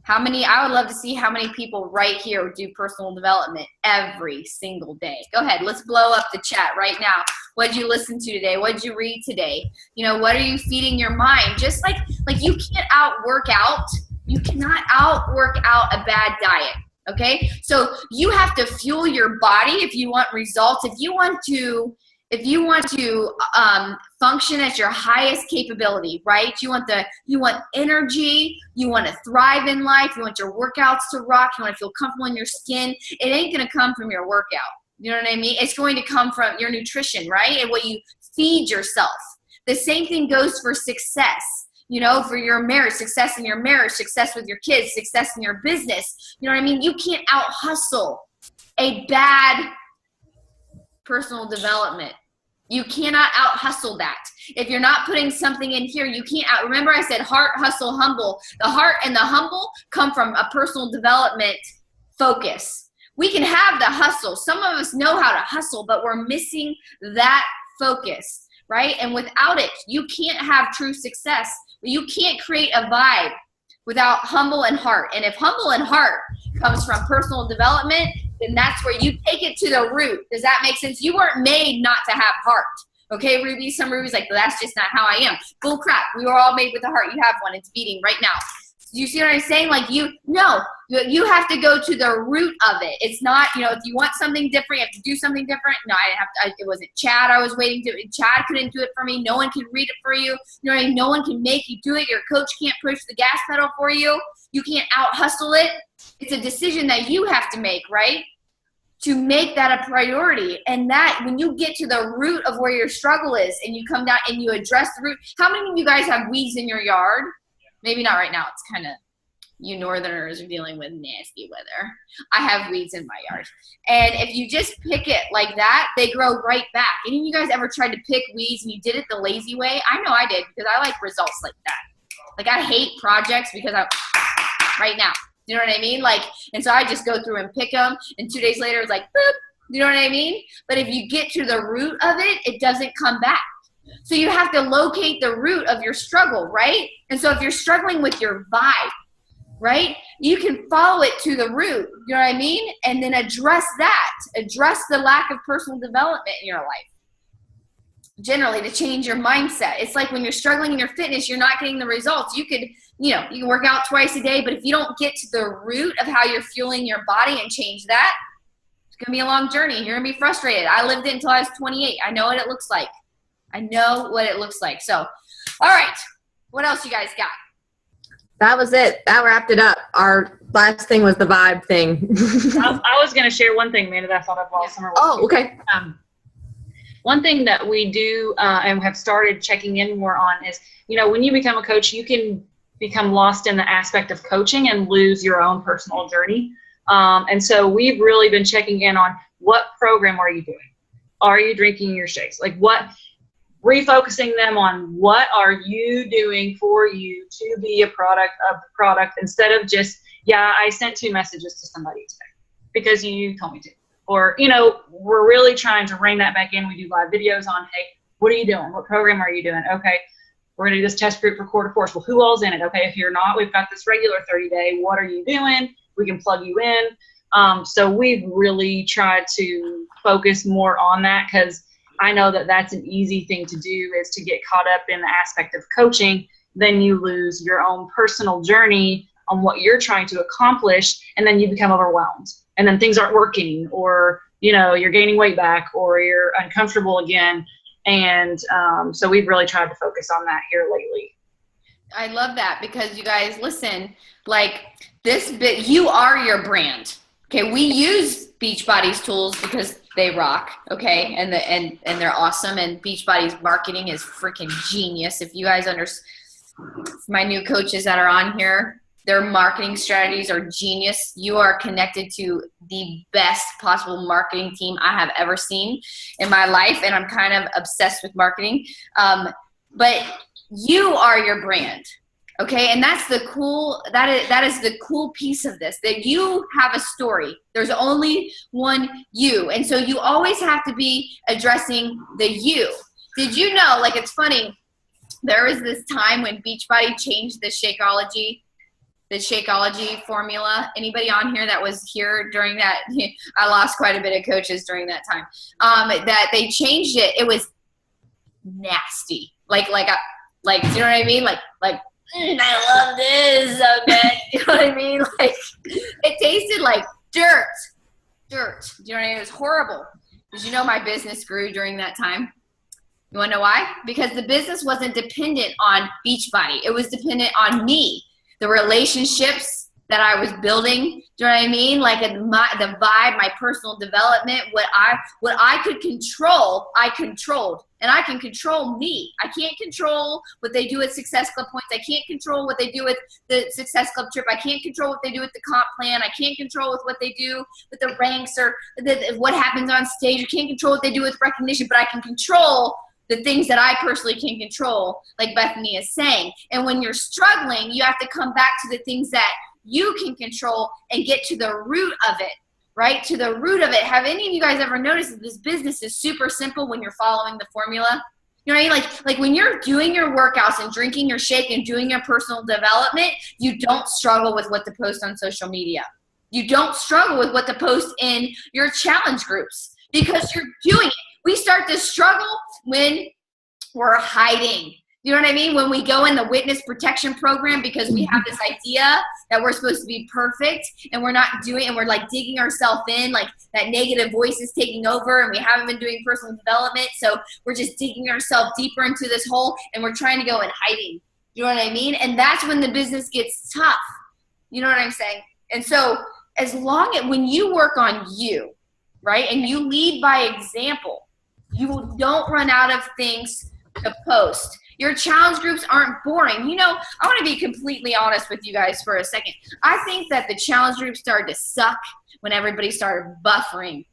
I would love to see how many people right here do personal development every single day. Go ahead. Let's blow up the chat right now. What did you listen to today? What did you read today? You know, what are you feeding your mind? Just like you can't outwork out. You cannot outwork out a bad diet. Okay. So you have to fuel your body if you want results. If you want to function at your highest capability, right? You want energy. You want to thrive in life. You want your workouts to rock. You want to feel comfortable in your skin. It ain't going to come from your workout. You know what I mean? It's going to come from your nutrition, right? And what you feed yourself. The same thing goes for success. You know, for your marriage, success in your marriage, success with your kids, success in your business. You know what I mean? You can't out-hustle a bad personal development You cannot out hustle that. If you're not putting something in here, you can't out. Remember I said heart, hustle, humble. The heart and the humble come from a personal development focus. We can have the hustle. Some of us know how to hustle, but we're missing that focus, right? And without it, you can't have true success. You can't create a vibe without humble and heart. And if humble and heart comes from personal development, then that's where you take it to the root. Does that make sense? You weren't made not to have heart. Okay, Ruby? Some Ruby's like, well, that's just not how I am. Bull crap. We were all made with a heart. You have one. It's beating right now. Do you see what I'm saying? Like you have to go to the root of it. It's not, if you want something different, you have to do something different. No, it wasn't Chad I was waiting to. Chad couldn't do it for me. No one can read it for you. You know what I mean? No one can make you do it. Your coach can't push the gas pedal for you. You can't out hustle it. It's a decision that you have to make, right? To make that a priority. And that when you get to the root of where your struggle is and you come down and you address the root. How many of you guys have weeds in your yard? Maybe not right now. It's kind of, you northerners are dealing with nasty weather. I have weeds in my yard. And if you just pick it like that, they grow right back. Any of you guys ever tried to pick weeds and you did it the lazy way? I know I did because I like results like that. Like I hate projects because right now. You know what I mean? Like, and so I just go through and pick them, and 2 days later it's like, boop. You know what I mean? But if you get to the root of it, it doesn't come back. So you have to locate the root of your struggle, right? And so if you're struggling with your vibe, right, you can follow it to the root, you know what I mean? And then address that. Address the lack of personal development in your life. Generally, to change your mindset. It's like when you're struggling in your fitness, you're not getting the results. You can work out twice a day, but if you don't get to the root of how you're fueling your body and change that, it's going to be a long journey. You're going to be frustrated. I lived it until I was 28. I know what it looks like. So, all right. What else you guys got? That was it. That wrapped it up. Our last thing was the vibe thing. I was going to share one thing, Amanda, that I thought of while summer was. Oh, okay. One thing that we do and have started checking in more on is, when you become a coach, you can become lost in the aspect of coaching and lose your own personal journey. And so we've really been checking in on what program are you doing? Are you drinking your shakes? Refocusing them on what are you doing for you to be a product of the product instead of just, I sent 2 messages to somebody today because you told me to. Or, we're really trying to rein that back in. We do live videos on, hey, what are you doing? What program are you doing? Okay, we're going to do this test group for quarter force. Well, who all's in it? Okay, if you're not, we've got this regular 30-day. What are you doing? We can plug you in. So we've really tried to focus more on that because I know that that's an easy thing to do is to get caught up in the aspect of coaching. Then you lose your own personal journey on what you're trying to accomplish, and then you become overwhelmed. And then things aren't working, or, you're gaining weight back, or you're uncomfortable again. And so we've really tried to focus on that here lately. I love that because you guys, listen, like this bit, you are your brand. Okay, we use Beachbody's tools because they rock, okay, and they're awesome. And Beachbody's marketing is freaking genius. If you guys my new coaches that are on here, their marketing strategies are genius. You are connected to the best possible marketing team I have ever seen in my life, and I'm kind of obsessed with marketing. But you are your brand, okay? And that's the cool. That is the cool piece of this. That you have a story. There's only one you, and so you always have to be addressing the you. Did you know? Like, it's funny. There was this time when Beachbody changed the Shakeology formula. Anybody on here that was here during that? I lost quite a bit of coaches during that time. That they changed it. It was nasty. Like, you know what I mean? Like, I love this so good. You know what I mean? Like, it tasted like dirt. Do you know what I mean? It was horrible. Did you know my business grew during that time? You want to know why? Because the business wasn't dependent on Beachbody. It was dependent on me. The relationships that I was building. Do you know what I mean? Like the vibe, my personal development, what I could control, I controlled. And I can control me. I can't control what they do at Success Club points. I can't control what they do with the Success Club trip. I can't control what they do with the comp plan. I can't control with what they do with the ranks or what happens on stage. I can't control what they do with recognition, but I can control the things that I personally can control, like Bethany is saying. And when you're struggling, you have to come back to the things that you can control and get to the root of it. Right? To the root of it. Have any of you guys ever noticed that this business is super simple when you're following the formula? You know what I mean? Like when you're doing your workouts and drinking your shake and doing your personal development, you don't struggle with what to post on social media. You don't struggle with what to post in your challenge groups because you're doing it. We start to struggle when we're hiding. You know what I mean? When we go in the witness protection program because we have this idea that we're supposed to be perfect and we're not doing, and we're like digging ourselves in, like that negative voice is taking over and we haven't been doing personal development. So we're just digging ourselves deeper into this hole and we're trying to go in hiding. You know what I mean? And that's when the business gets tough. You know what I'm saying? And so when you work on you, right, and you lead by example, you don't run out of things to post. Your challenge groups aren't boring. You know, I want to be completely honest with you guys for a second. I think that the challenge groups started to suck when everybody started buffering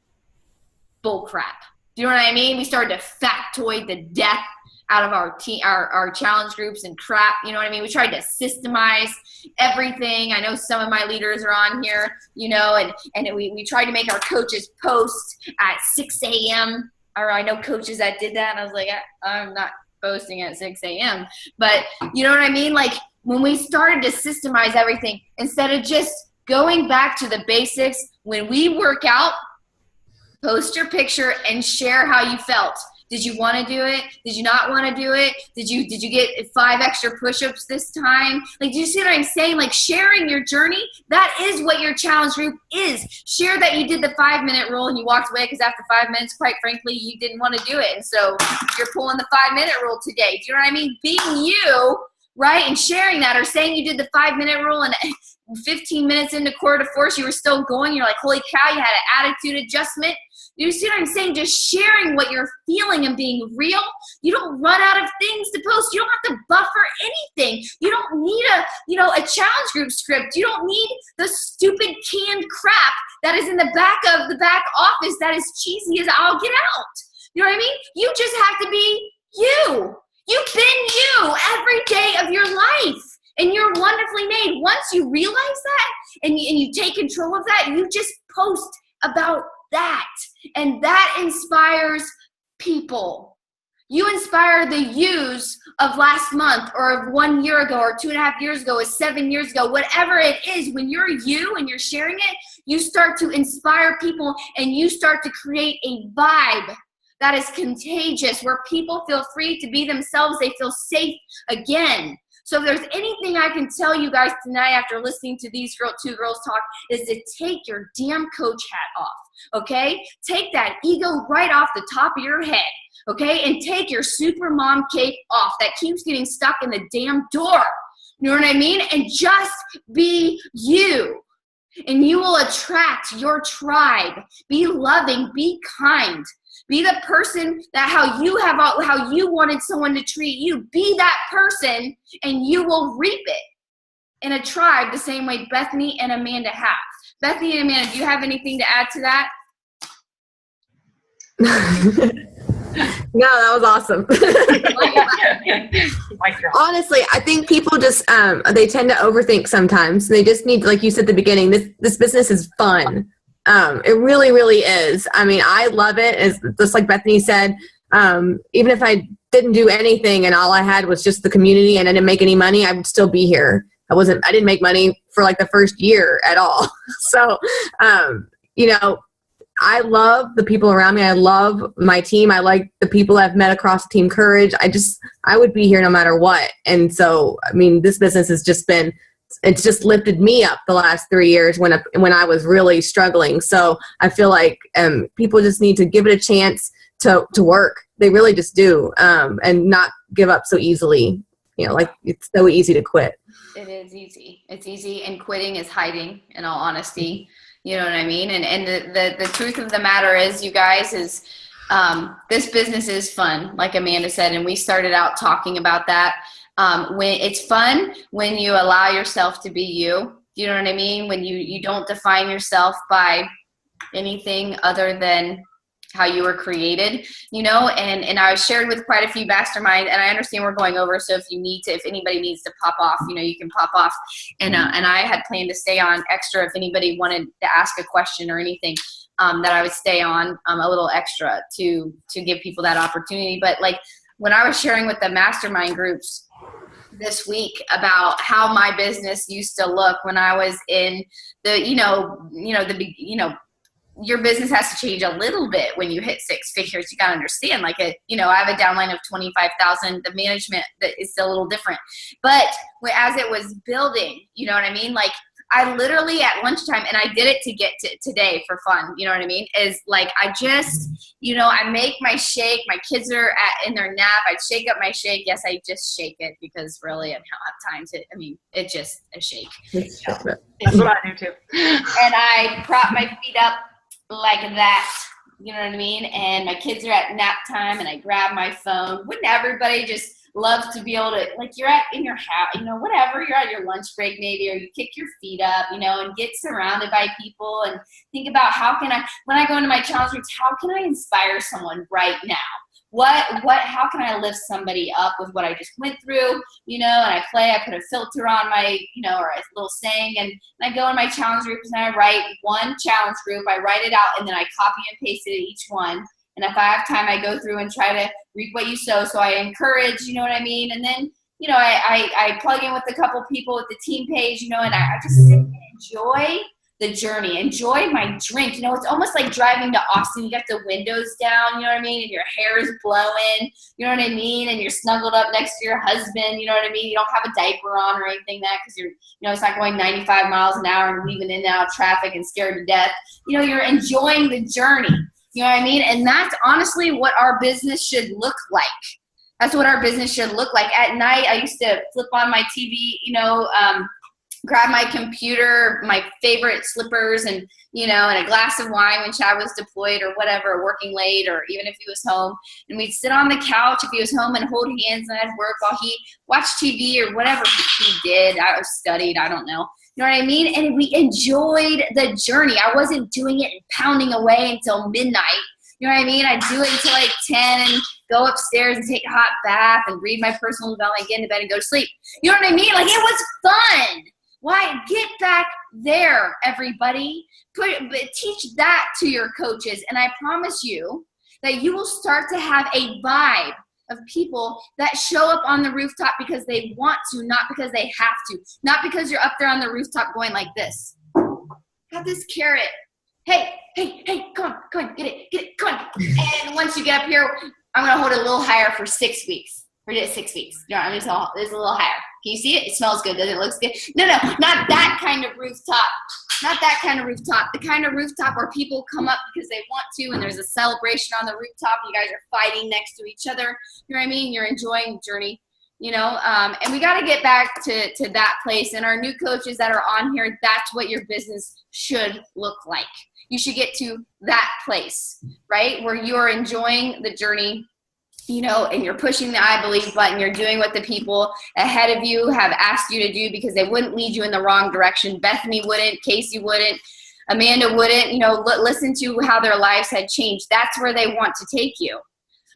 bull crap. Do you know what I mean? We started to factoid the death out of our challenge groups and crap. You know what I mean? We tried to systemize everything. I know some of my leaders are on here, you know, and we tried to make our coaches post at 6 a.m. Or I know coaches that did that, and I was like, I'm not posting at 6 a.m. But you know what I mean? Like when we started to systemize everything, instead of just going back to the basics, when we work out, post your picture and share how you felt. Did you want to do it? Did you not want to do it? Did you get 5 extra push-ups this time? Like, do you see what I'm saying? Like sharing your journey, that is what your challenge group is. Share that you did the 5-minute rule and you walked away because after 5 minutes, quite frankly, you didn't want to do it. And so you're pulling the 5-minute rule today. Do you know what I mean? Being you, right? And sharing that, or saying you did the 5-minute rule and 15 minutes into quarter to force, you were still going. You're like, holy cow, you had an attitude adjustment. You see what I'm saying? Just sharing what you're feeling and being real. You don't run out of things to post. You don't have to buffer anything. You don't need a challenge group script. You don't need the stupid canned crap that is in the back of the back office that is cheesy as all get out. You know what I mean? You just have to be you. You've been you every day of your life. And you're wonderfully made. Once you realize that and you take control of that, you just post about that. And that inspires people. You inspire the yous of last month or of 1 year ago or 2.5 years ago or 7 years ago, whatever it is. When you're you and you're sharing it, you start to inspire people and you start to create a vibe that is contagious where people feel free to be themselves. They feel safe again. So if there's anything I can tell you guys tonight after listening to these two girls talk is to take your damn coach hat off, okay? Take that ego right off the top of your head, okay? And take your super mom cape off that keeps getting stuck in the damn door. You know what I mean? And just be you. And you will attract your tribe. Be loving, be kind. Be the person that how you wanted someone to treat you. Be that person and you will reap it in a tribe the same way Bethany and Amanda have. Bethany and Amanda, do you have anything to add to that? No, that was awesome. Honestly, I think people just they tend to overthink sometimes. They just need, like you said at the beginning, this business is fun. It really, really is. I mean, I love it. It's just like Bethany said, even if I didn't do anything and all I had was just the community and I didn't make any money, I would still be here. I didn't make money for like the first year at all. So, I love the people around me. I love my team. I like the people I've met across Team Courage. I would be here no matter what. And so, I mean, this business has just been, it's just lifted me up the last 3 years when I was really struggling. So I feel like people just need to give it a chance to work. They really just do, and not give up so easily. like it's so easy to quit. It is easy. It's easy, and quitting is hiding, in all honesty. You know what I mean? And the truth of the matter is, you guys, is this business is fun, like Amanda said, and we started out talking about that. When it's fun when you allow yourself to be you. You know what I mean? When you don't define yourself by anything other than how you were created, and I was shared with quite a few mastermind, and I understand we're going over. So if anybody needs to pop off, you can pop off. And I had planned to stay on extra if anybody wanted to ask a question or anything, that I would stay on a little extra to give people that opportunity. But like when I was sharing with the mastermind groups this week about how my business used to look when I was in your business has to change a little bit when you hit six figures. You got to understand, I have a downline of 25,000. The management that is still a little different, but as it was building, you know what I mean? Like I literally at lunchtime, and I did it to get to today for fun. You know what I mean? Is like, I just, I make my shake. My kids are in their nap. I shake up my shake. Yes, I just shake it because really I don't have time to, it's just a shake. That's what I do too. And I prop my feet up like that, you know what I mean? And my kids are at nap time, and I grab my phone. Wouldn't everybody just love to be able to, like, you're in your house, whatever, you're at your lunch break maybe, or you kick your feet up, and get surrounded by people and think about when I go into my challenge groups, how can I inspire someone right now? How can I lift somebody up with what I just went through, and I put a filter on my, or a little saying, and I go in my challenge groups and I write one challenge group, I write it out, and then I copy and paste it at each one. And if I have time, I go through and try to reap what you sow. So I encourage, you know what I mean? And then, I plug in with a couple people with the team page, and I just sit and enjoy the journey, enjoy my drink. It's almost like driving to Austin. You got the windows down, you know what I mean? And your hair is blowing, you know what I mean? And you're snuggled up next to your husband, you know what I mean? You don't have a diaper on or anything because you're, it's not going 95 miles an hour and weaving in and out of traffic and scared to death. You're enjoying the journey, you know what I mean? And that's honestly what our business should look like. That's what our business should look like. At night, I used to flip on my TV, grab my computer, my favorite slippers, and and a glass of wine when Chad was deployed or whatever, working late, or even if he was home, and we'd sit on the couch if he was home and hold hands, and I'd work while he watched TV or whatever he did. I studied, I don't know. You know what I mean? And we enjoyed the journey. I wasn't doing it and pounding away until midnight. You know what I mean? I'd do it until like 10 and go upstairs and take a hot bath and read my personal development, get into bed and go to sleep. You know what I mean? Like, it was fun. Why? Get back there, everybody. Teach that to your coaches, and I promise you that you will start to have a vibe of people that show up on the rooftop because they want to, not because they have to. Not because you're up there on the rooftop going like this. Got this carrot. Hey, come on, get it, come on. And once you get up here, I'm going to hold it a little higher for 6 weeks. For 6 weeks. I'm just a little higher. Can you see it? It smells good. Does it look good? No, not that kind of rooftop. Not that kind of rooftop. The kind of rooftop where people come up because they want to, and there's a celebration on the rooftop. You guys are fighting next to each other. You know what I mean? You're enjoying the journey. And we got to get back to that place. And our new coaches that are on here, that's what your business should look like. You should get to that place, right? Where you're enjoying the journey, and you're pushing the I believe button. You're doing what the people ahead of you have asked you to do because they wouldn't lead you in the wrong direction. Bethany wouldn't, Casey wouldn't, Amanda wouldn't, listen to how their lives had changed. That's where they want to take you.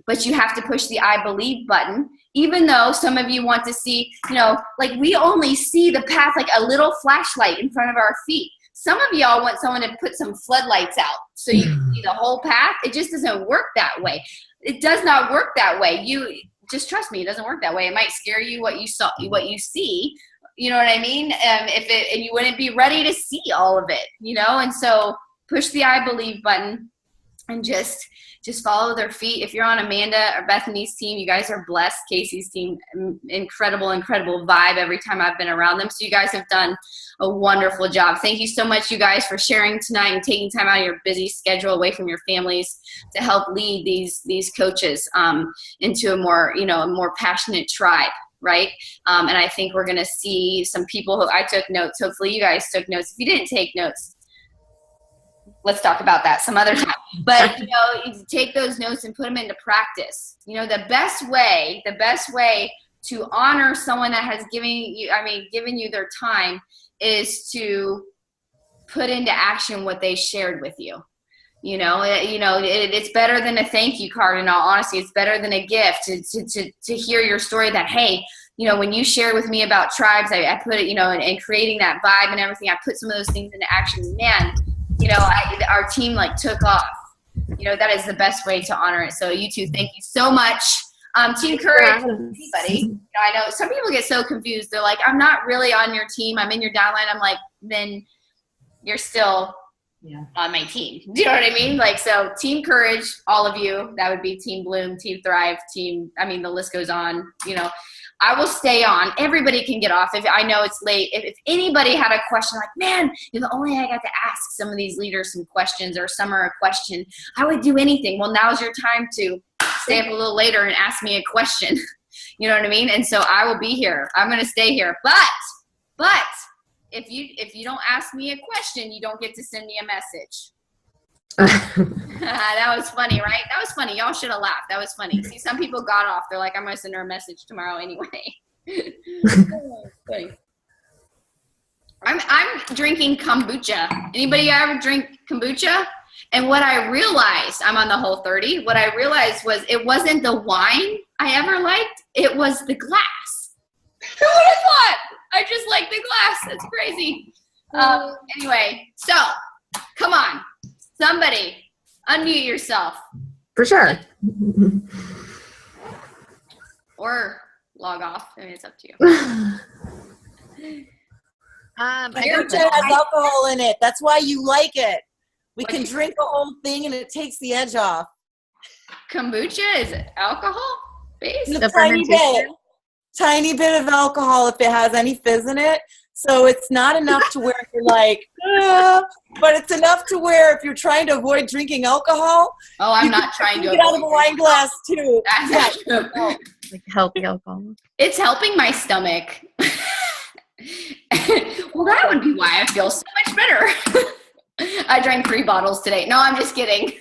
But you have to push the I believe button, even though some of you want to see, like we only see the path like a little flashlight in front of our feet. Some of y'all want someone to put some floodlights out so you can see the whole path. It just doesn't work that way. It does not work that way. You just trust me. It doesn't work that way. It might scare you what you see. You know what I mean? And you wouldn't be ready to see all of it. And so push the I believe button and just follow their feet. If you're on Amanda or Bethany's team, you guys are blessed. Casey's team, incredible vibe every time I've been around them. So you guys have done a wonderful job. Thank you so much, you guys, for sharing tonight and taking time out of your busy schedule away from your families to help lead these coaches into a more passionate tribe. right? And I think we're going to see some people who I took notes. Hopefully you guys took notes. If you didn't take notes, let's talk about that some other time. But, you take those notes and put them into practice. The best way to honor someone that has given you their time is to put into action what they shared with you. It's better than a thank you card. In all honesty, it's better than a gift to hear your story that, hey, when you shared with me about tribes, I put it, and creating that vibe and everything, I put some of those things into action. Man, our team took off. That is the best way to honor it. So you two, thank you so much. Team Courage, anybody. I know some people get so confused. They're like, I'm not really on your team. I'm in your downline. I'm like, then you're still on my team. Do you know what I mean? So Team Courage, all of you, that would be Team Bloom, Team Thrive, the list goes on. I will stay on. Everybody can get off. If I know it's late, if anybody had a question like, man, if only I got to ask some of these leaders some questions or Summer a question, I would do anything. Well, now's your time to stay up a little later and ask me a question. You know what I mean? And so I will be here. I'm going to stay here. But if you don't ask me a question, you don't get to send me a message. That was funny, right? That was funny. Y'all should have laughed. That was funny. See, some people got off. They're like, I'm going to send her a message tomorrow anyway. I'm drinking kombucha. Anybody ever drink kombucha? And what I realized, I'm on the Whole30, what I realized was it wasn't the wine I ever liked. It was the glass. Who would have thought? I just like the glass. That's crazy. Anyway, so come on. Somebody unmute yourself. For sure. Or log off. I mean, it's up to you. Kombucha has alcohol in it. That's why you like it. We can drink the whole thing and it takes the edge off. Kombucha is alcohol based? A tiny bit of alcohol if it has any fizz in it. So it's not enough to where you're like, but it's enough to where if you're trying to avoid drinking alcohol, I'm not trying to get out of a wine glass too. That's true. Like healthy alcohol. It's helping my stomach. Well, that would be why I feel so much better. I drank 3 bottles today. No, I'm just kidding.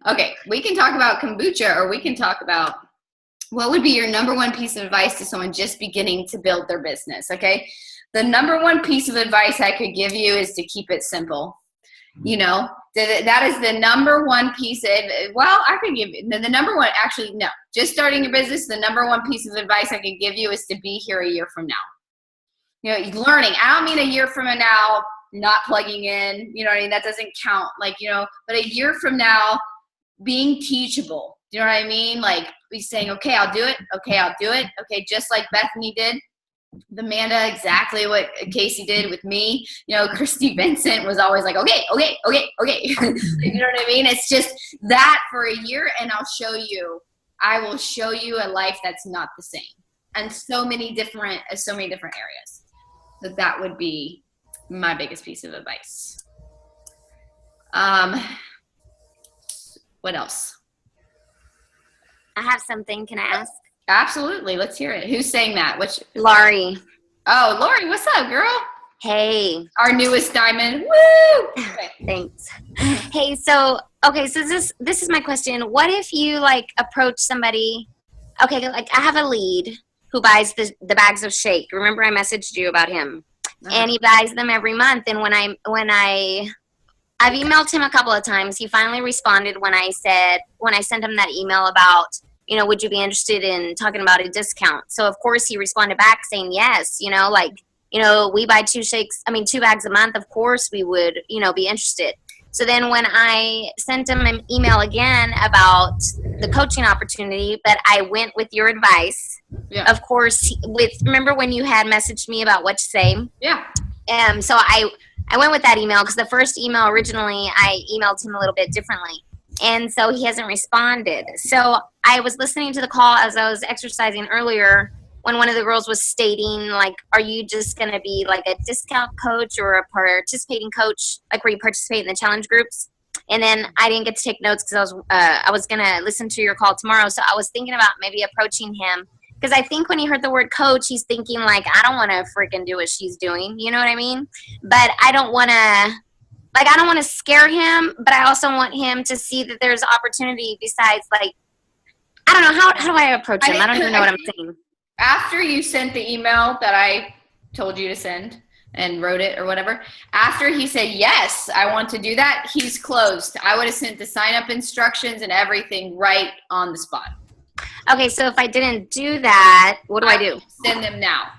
Okay, we can talk about kombucha, or we can talk about what would be your number one piece of advice to someone just beginning to build their business, okay? The number one piece of advice I could give you is to keep it simple. That is the number one piece of, I could give you the number one, actually, no. Just starting a business, the number one piece of advice I could give you is to be here a year from now. Learning. I don't mean a year from now, not plugging in, what I mean? That doesn't count. But a year from now, being teachable. Do you know what I mean? Be saying, okay, I'll do it. Okay, I'll do it. Okay, just like Bethany did. Amanda, exactly what Casey did with me. Christy Vincent was always like, okay. You know what I mean? It's just that for a year, and I will show you a life that's not the same. And so many different areas. So that would be my biggest piece of advice. What else? I have something. Can I ask? Absolutely. Let's hear it. Who's saying that? Laurie. Oh, Laurie, what's up, girl? Hey. Our newest diamond. Woo! Okay. Thanks. Hey, so this is my question. What if you approach somebody? Okay, I have a lead who buys the bags of shake. Remember I messaged you about him. Uh-huh. And he buys them every month. And when I've emailed him a couple of times, he finally responded when I sent him that email about, would you be interested in talking about a discount? So of course he responded back saying yes, we buy 2 bags a month. Of course we would, be interested. So then when I sent him an email again about the coaching opportunity, but I went with your advice, of course, remember when you had messaged me about what to say? Yeah. So I went with that email because the first email originally I emailed him a little bit differently. And so he hasn't responded. So I was listening to the call as I was exercising earlier when one of the girls was stating, are you just going to be a discount coach or a participating coach, where you participate in the challenge groups? And then I didn't get to take notes because I was going to listen to your call tomorrow. So I was thinking about maybe approaching him Because I think when he heard the word coach, he's thinking like, I don't want to freaking do what she's doing. You know what I mean? But I don't want to scare him, but I also want him to see that there's opportunity besides like, I don't know, how do I approach him? I don't even know what I'm saying. After you sent the email that I told you to send and wrote it or whatever, after he said, yes, I want to do that, he's closed. I would have sent the sign up instructions and everything right on the spot. Okay, so if I didn't do that, what do I do? Send them now.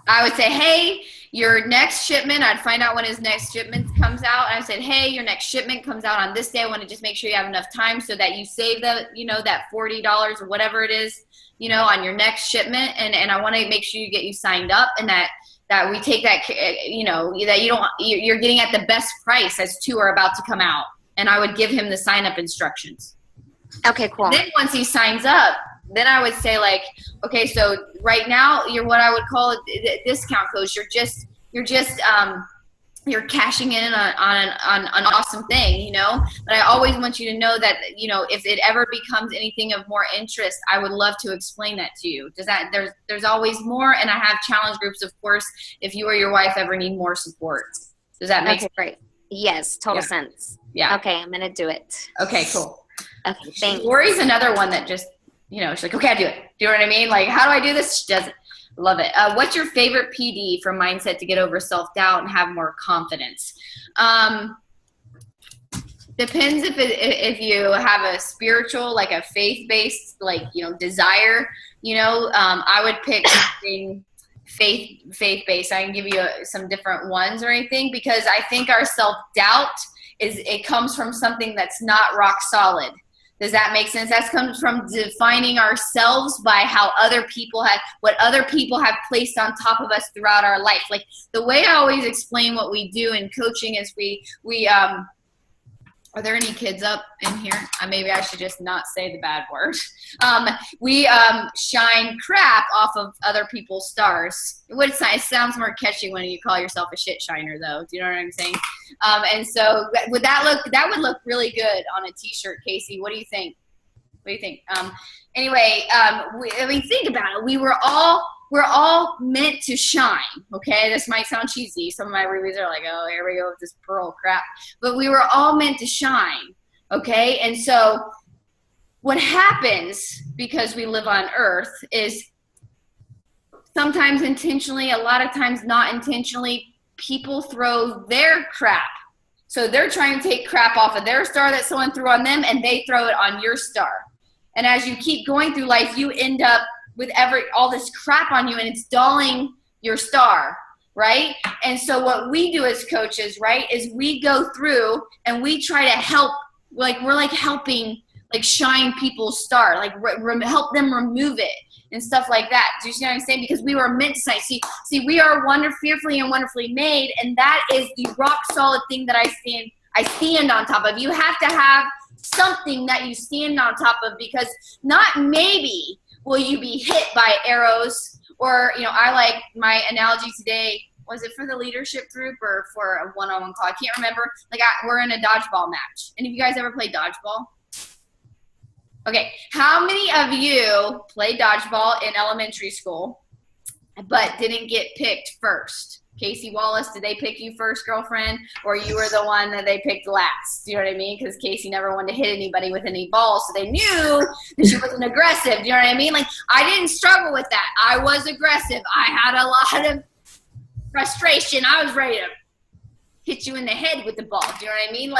I would say, hey, your next shipment, I'd find out when his next shipment comes out. I said, hey, your next shipment comes out on this day. I want to just make sure you have enough time so that you save that $40 or whatever it is, on your next shipment. And I want to make sure you signed up, and that we take that, that you're getting at the best price as two are about to come out. And I would give him the sign up instructions. Okay, cool. And then once he signs up, then I would say like, okay, so right now you're what I would call a discount coach. You're cashing in on an awesome thing, But I always want you to know that, if it ever becomes anything of more interest, I would love to explain that to you. There's always more, and I have challenge groups, of course, if you or your wife ever need more support. Does that make sense? Great. Yes, total sense. Yeah. Okay, I'm gonna do it. Okay, cool. Okay, thanks. Lori's another one that just, she's like, okay, I do it. Do you know what I mean? Like, how do I do this? She does it. Love it. What's your favorite PD for mindset to get over self-doubt and have more confidence? Depends if you have a spiritual, like a faith-based, desire, I would pick something faith-based. I can give you some different ones or anything, because I think our self-doubt it comes from something that's not rock solid. Does that make sense? That comes from defining ourselves by what other people have placed on top of us throughout our life. Like the way I always explain what we do in coaching is we are there any kids up in here? Maybe I should just not say the bad word. We shine crap off of other people's stars. It sounds more catchy when you call yourself a shit shiner, though. Do you know what I'm saying? And so that would look really good on a t-shirt, Casey. What do you think? What do you think? Anyway, think about it. We're all meant to shine, okay? This might sound cheesy. Some of my reviews are like, oh, here we go with this pearl crap. But we were all meant to shine, okay? And so what happens, because we live on Earth, is sometimes intentionally, a lot of times not intentionally, people throw their crap. So they're trying to take crap off of their star that someone threw on them, and they throw it on your star. And as you keep going through life, you end up with all this crap on you, and it's dulling your star, right? And so what we do as coaches, right, is we go through and we try to help, we're helping shine people's star, help them remove it and stuff like that. Do you see what I'm saying? Because we were meant to say, see, we are fearfully and wonderfully made, and that is the rock solid thing that I stand on top of. You have to have something that you stand on top of, because not maybe will you be hit by arrows, or, I like my analogy today. Was it for the leadership group or for a one-on-one call? I can't remember. We're in a dodgeball match. Any of you guys ever play dodgeball? Okay. How many of you played dodgeball in elementary school but didn't get picked first? Casey Wallace, did they pick you first, girlfriend? Or you were the one that they picked last? Do you know what I mean? Because Casey never wanted to hit anybody with any balls, so they knew that she wasn't aggressive. Do you know what I mean? I didn't struggle with that. I was aggressive. I had a lot of frustration. I was ready to hit you in the head with the ball. Do you know what I mean?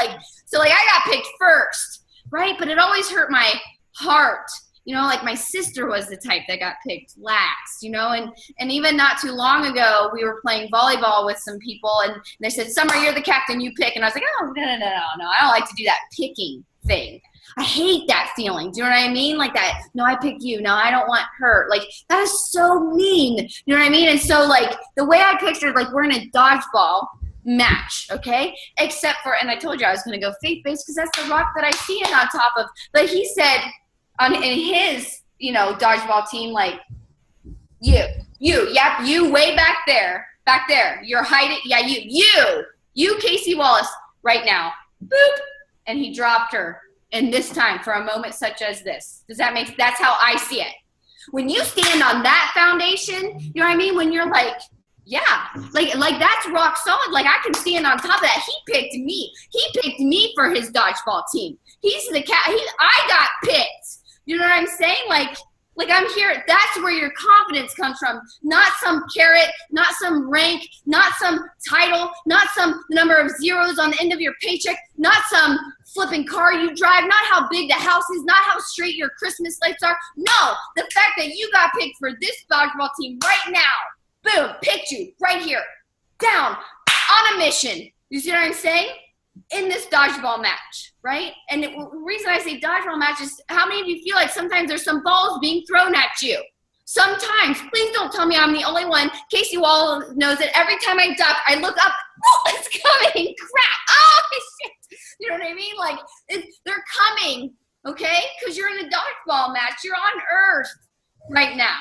So I got picked first, right? But it always hurt my heart. My sister was the type that got picked last, and even not too long ago, we were playing volleyball with some people, and they said, Summer, you're the captain, you pick. And I was like, oh, no, I don't like to do that picking thing. I hate that feeling. Do you know what I mean? That, no, I pick you. No, I don't want her. That is so mean. You know what I mean? And so, the way I pictured, we're in a dodgeball match, okay? Except for, and I told you I was going to go faith-based because that's the rock that I see it on top of. But he said, in his, dodgeball team, you way back there, you're hiding, yeah, you, Casey Wallace, right now, boop, and he dropped her, and this time, for a moment such as this. That's how I see it. When you stand on that foundation, you know what I mean? When you're like, yeah, like that's rock solid. Like I can stand on top of that. He picked me. He picked me for his dodgeball team. He's the cat. I got picked. You know what I'm saying? Like I'm here. That's where your confidence comes from. Not some carrot, not some rank, not some title, not some number of zeros on the end of your paycheck, not some flipping car you drive, not how big the house is, not how straight your Christmas lights are. No, the fact that you got picked for this dodgeball team right now. Boom, picked you right here, down, on a mission. You see what I'm saying? In this dodgeball match, right? And the reason I say dodgeball match is how many of you feel like sometimes there's some balls being thrown at you? Sometimes. Please don't tell me I'm the only one. Casey Wall knows that every time I duck, I look up, oh, it's coming, crap, oh, shit. You know what I mean? Like, they're coming, okay? Because you're in a dodgeball match. You're on Earth right now.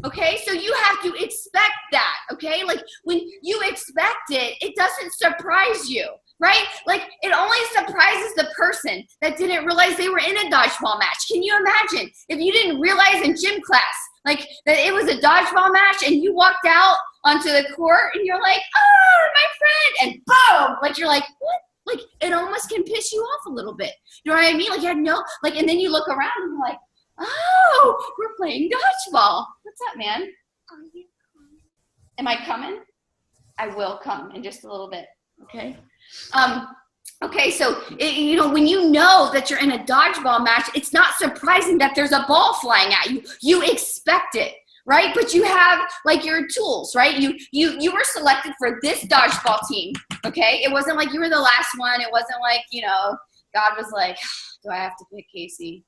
Okay, so you have to expect that, okay? Like, when you expect it, it doesn't surprise you, right? Like, it only surprises the person that didn't realize they were in a dodgeball match. Can you imagine if you didn't realize in gym class, like, that it was a dodgeball match and you walked out onto the court and you're like, oh, my friend, and boom! Like, you're like, what? Like, it almost can piss you off a little bit. You know what I mean? Like, you had no, like, and then you look around and you're like, oh, we're playing dodgeball. What's up, man? Are you coming? Am I coming? I will come in just a little bit, okay? Okay, so, you know, when you know that you're in a dodgeball match, it's not surprising that there's a ball flying at you. You expect it, right? But you have, like, your tools, right? You were selected for this dodgeball team, okay? It wasn't like you were the last one. It wasn't like, you know, God was like, do I have to pick Casey?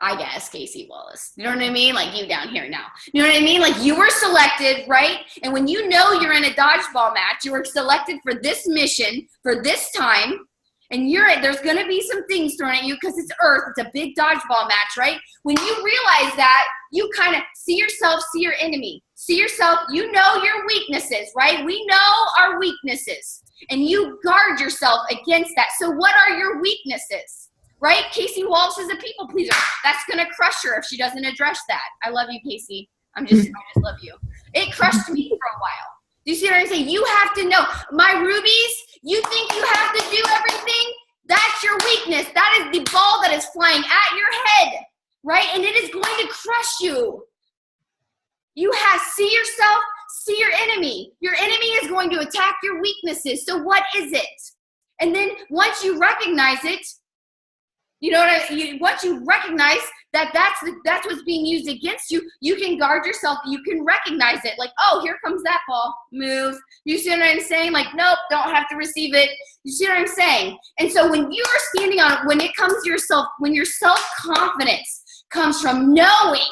I guess Casey Wallace. You know what I mean? Like you down here now. You know what I mean? Like you were selected, right? And when you know you're in a dodgeball match, you were selected for this mission, for this time, and there's going to be some things thrown at you because it's Earth. It's a big dodgeball match, right? When you realize that, you kind of see yourself, see your enemy. See yourself, you know your weaknesses, right? We know our weaknesses. And you guard yourself against that. So what are your weaknesses? Right? Casey Walsh is a people pleaser. That's going to crush her if she doesn't address that. I love you, Casey. I just love you. It crushed me for a while. Do you see what I'm saying? You have to know. My rubies, you think you have to do everything? That's your weakness. That is the ball that is flying at your head, right? And it is going to crush you. You have, see yourself, see your enemy. Your enemy is going to attack your weaknesses. So what is it? And then once you recognize it, you know what once you recognize that that's what's being used against you, you can guard yourself. You can recognize it. Like, oh, here comes that ball. Move. You see what I'm saying? Like, nope, don't have to receive it. You see what I'm saying? And so when you are standing on it, when it comes to yourself, when your self-confidence comes from knowing,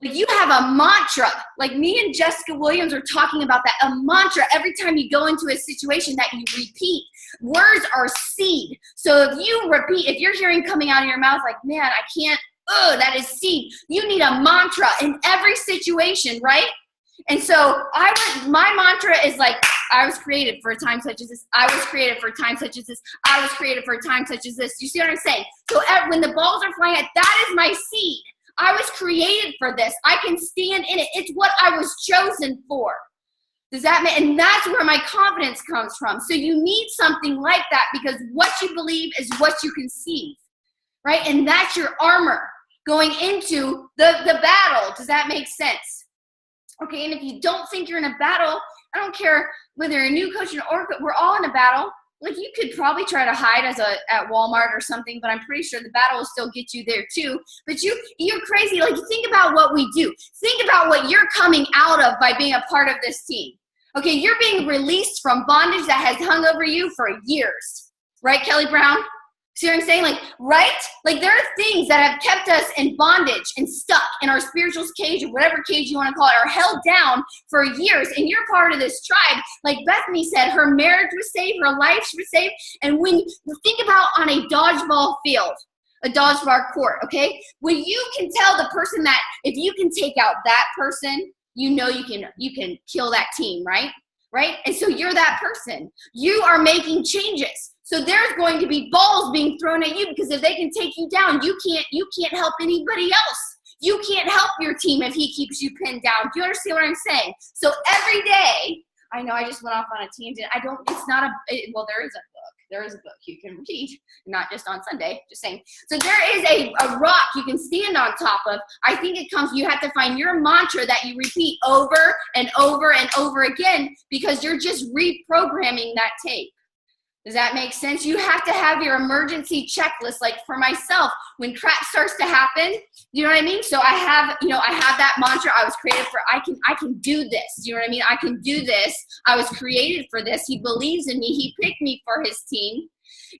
like you have a mantra, like me and Jessica Williams are talking about that, a mantra every time you go into a situation that you repeat. Words are seed. So if you repeat, if you're hearing coming out of your mouth like, man, I can't, that is seed. You need a mantra in every situation, right? And so my mantra is like, I was created for a time such as this. I was created for a time such as this. I was created for a time such as this. You see what I'm saying? So when the balls are flying, that is my seed. I was created for this. I can stand in it. It's what I was chosen for. Does that mean? And that's where my confidence comes from. So you need something like that because what you believe is what you conceive, right? And that's your armor going into the battle. Does that make sense? Okay, and if you don't think you're in a battle, I don't care whether you're a new coach or we're all in a battle. Like you could probably try to hide at Walmart or something, but I'm pretty sure the battle will still get you there too. But you're crazy. Like think about what we do. Think about what you're coming out of by being a part of this team. Okay, you're being released from bondage that has hung over you for years. Right, Kelly Brown? See what I'm saying? Like, right? Like there are things that have kept us in bondage and stuck in our spiritual cage or whatever cage you want to call it, or held down for years. And you're part of this tribe. Like Bethany said, her marriage was saved, her life was saved. And when you think about on a dodgeball field, a dodgeball court, okay? When you can tell the person that if you can take out that person, you know you can kill that team, right? Right? And so you're that person. You are making changes. So there's going to be balls being thrown at you, because if they can take you down, you can't help anybody else. You can't help your team if he keeps you pinned down. Do you understand what I'm saying? So every day, I know I just went off on a tangent. Well, there is a book. There is a book you can read, not just on Sunday, just saying. So there is a rock you can stand on top of. I think you have to find your mantra that you repeat over and over and over again, because you're just reprogramming that tape. Does that make sense? You have to have your emergency checklist. Like for myself, when crap starts to happen, you know what I mean? So I have that mantra. I was created for, I can do this. You know what I mean? I can do this. I was created for this. He believes in me. He picked me for his team.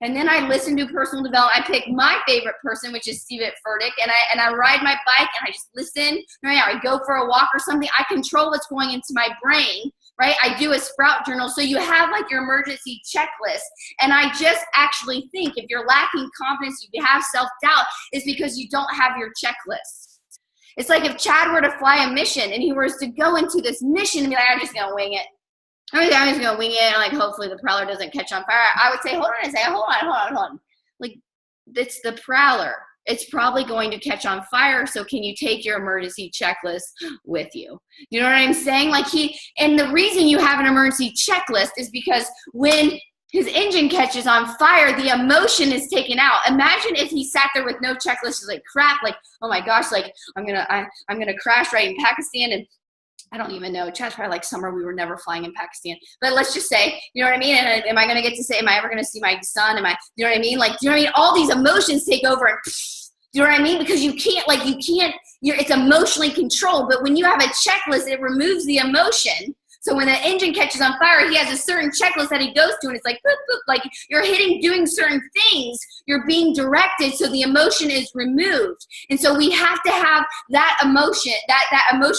And then I listen to personal development. I pick my favorite person, which is Steve Furtick, and I ride my bike and I just listen. Right? I go for a walk or something. I control what's going into my brain. Right? I do a sprout journal. So you have like your emergency checklist. And I just actually think if you're lacking confidence, you have self-doubt, is because you don't have your checklist. It's like if Chad were to fly a mission and he was to go into this mission and be like, I'm just going to wing it. I'm just going to wing it. And like, hopefully the Prowler doesn't catch on fire. I would say, hold on. Like, it's the Prowler. It's probably going to catch on fire. So can you take your emergency checklist with you? You know what I'm saying? And the reason you have an emergency checklist is because when his engine catches on fire, the emotion is taken out. Imagine if he sat there with no checklist. He's like, crap, like, oh my gosh, like I'm gonna crash right in Pakistan, and I don't even know. Chad's probably like, summer, we were never flying in Pakistan. But let's just say, you know what I mean? And am I going to get to say, am I ever going to see my son? You know what I mean? Like, do you know what I mean? All these emotions take over and, do you know what I mean? Because it's emotionally controlled. But when you have a checklist, it removes the emotion. So when the engine catches on fire, he has a certain checklist that he goes to, and it's like, boop, boop, like you're doing certain things, you're being directed, so the emotion is removed. And so we have to have that emotion,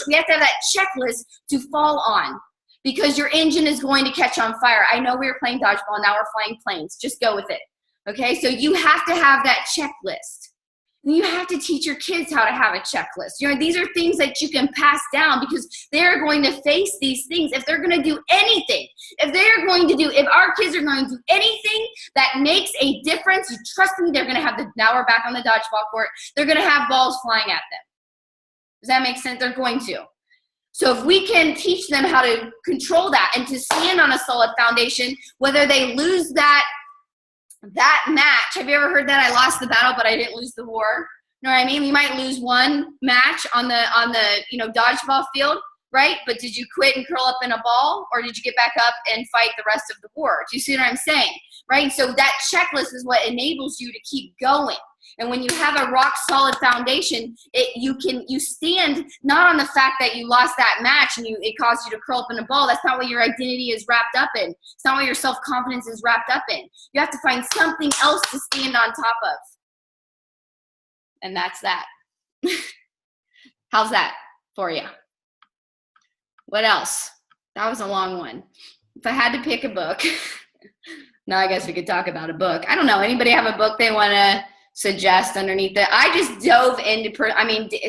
we have to have that checklist to fall on, because your engine is going to catch on fire. I know we were playing dodgeball, now we're flying planes. Just go with it. Okay, so you have to have that checklist. And you have to teach your kids how to have a checklist. You know, these are things that you can pass down, because they're going to face these things. If they're going to do anything, if our kids are going to do anything that makes a difference, you trust me, they're going to have now we're back on the dodgeball court, they're going to have balls flying at them. Does that make sense? They're going to. So if we can teach them how to control that and to stand on a solid foundation, whether they lose that match. Have you ever heard that? I lost the battle, but I didn't lose the war. You know what I mean? You might lose one match on the dodgeball field, right? But did you quit and curl up in a ball, or did you get back up and fight the rest of the war? Do you see what I'm saying? Right? So that checklist is what enables you to keep going. And when you have a rock solid foundation, you stand not on the fact that you lost that match and it caused you to curl up in a ball. That's not what your identity is wrapped up in. It's not what your self-confidence is wrapped up in. You have to find something else to stand on top of. And that's that. How's that for you? What else? That was a long one. If I had to pick a book, now I guess we could talk about a book. I don't know. Anybody have a book they want to suggest underneath it? I just dove into,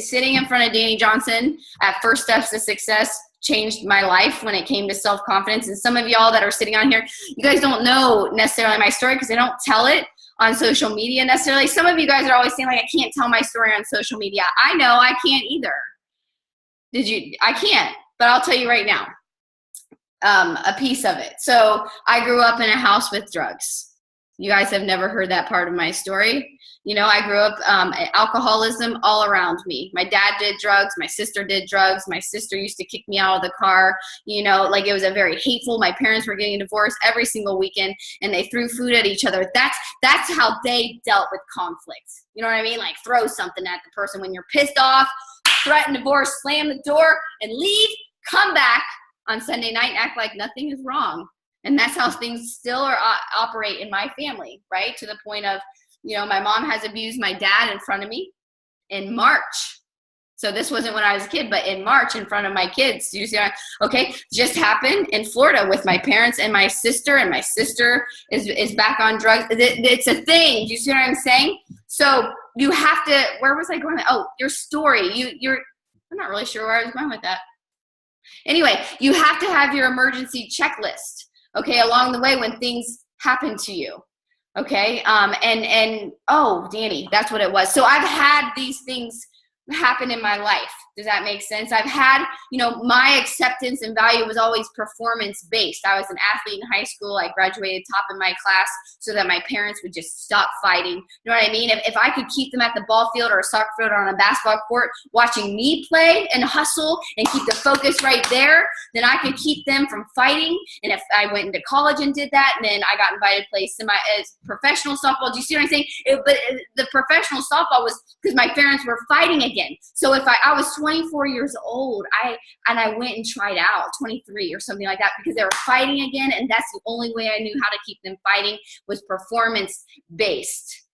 sitting in front of Danny Johnson at First Steps to Success changed my life when it came to self-confidence. And some of y'all that are sitting on here, you guys don't know necessarily my story because I don't tell it on social media necessarily. Some of you guys are always saying like, I can't tell my story on social media. I know I can't either. I can't, but I'll tell you right now, a piece of it. So I grew up in a house with drugs. You guys have never heard that part of my story. You know, I grew up alcoholism all around me. My dad did drugs. My sister did drugs. My sister used to kick me out of the car. You know, like it was a very hateful. My parents were getting divorced every single weekend, and they threw food at each other. That's how they dealt with conflict. You know what I mean? Like throw something at the person when you're pissed off, threaten divorce, slam the door, and leave. Come back on Sunday night and act like nothing is wrong. And that's how things still operate in my family, right? To the point of, you know, my mom has abused my dad in front of me in March. So this wasn't when I was a kid, but in March in front of my kids. You see, okay, just happened in Florida with my parents and my sister is back on drugs. It's a thing. Do you see what I'm saying? So you have to, where was I going? Oh, your story. I'm not really sure where I was going with that. Anyway, you have to have your emergency checklist. Okay, along the way when things happen to you. Okay. And oh, Danny, that's what it was. So I've had these things happen in my life. Does that make sense? I've had, my acceptance and value was always performance based. I was an athlete in high school. I graduated top in my class so that my parents would just stop fighting. You know what I mean? If I could keep them at the ball field or a soccer field or on a basketball court watching me play and hustle and keep the focus right there, then I could keep them from fighting. And if I went into college and did that, and then I got invited to play professional softball. Do you see what I'm saying? But the professional softball was because my parents were fighting again. So if I was 24 years old, I went and tried out 23 or something like that because they were fighting again, and that's the only way I knew how to keep them fighting was performance based.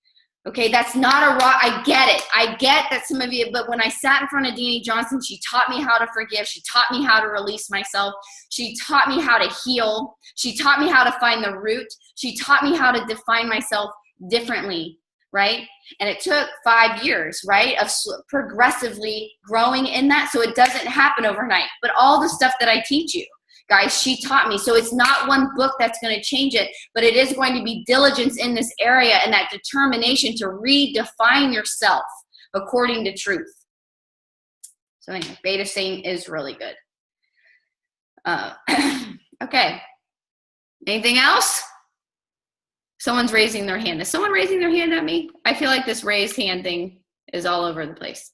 Okay, that's not a raw. I get it. I get that some of you, but when I sat in front of Danny Johnson, she taught me how to forgive. She taught me how to release myself. She taught me how to heal. She taught me how to find the root. She taught me how to define myself differently, right? And it took 5 years, right, of progressively growing in that. So it doesn't happen overnight. But all the stuff that I teach you, guys, she taught me. So it's not one book that's going to change it, but it is going to be diligence in this area and that determination to redefine yourself according to truth. So anyway, beta saying is really good. Okay. Anything else? Someone's raising their hand. Is someone raising their hand at me? I feel like this raised hand thing is all over the place.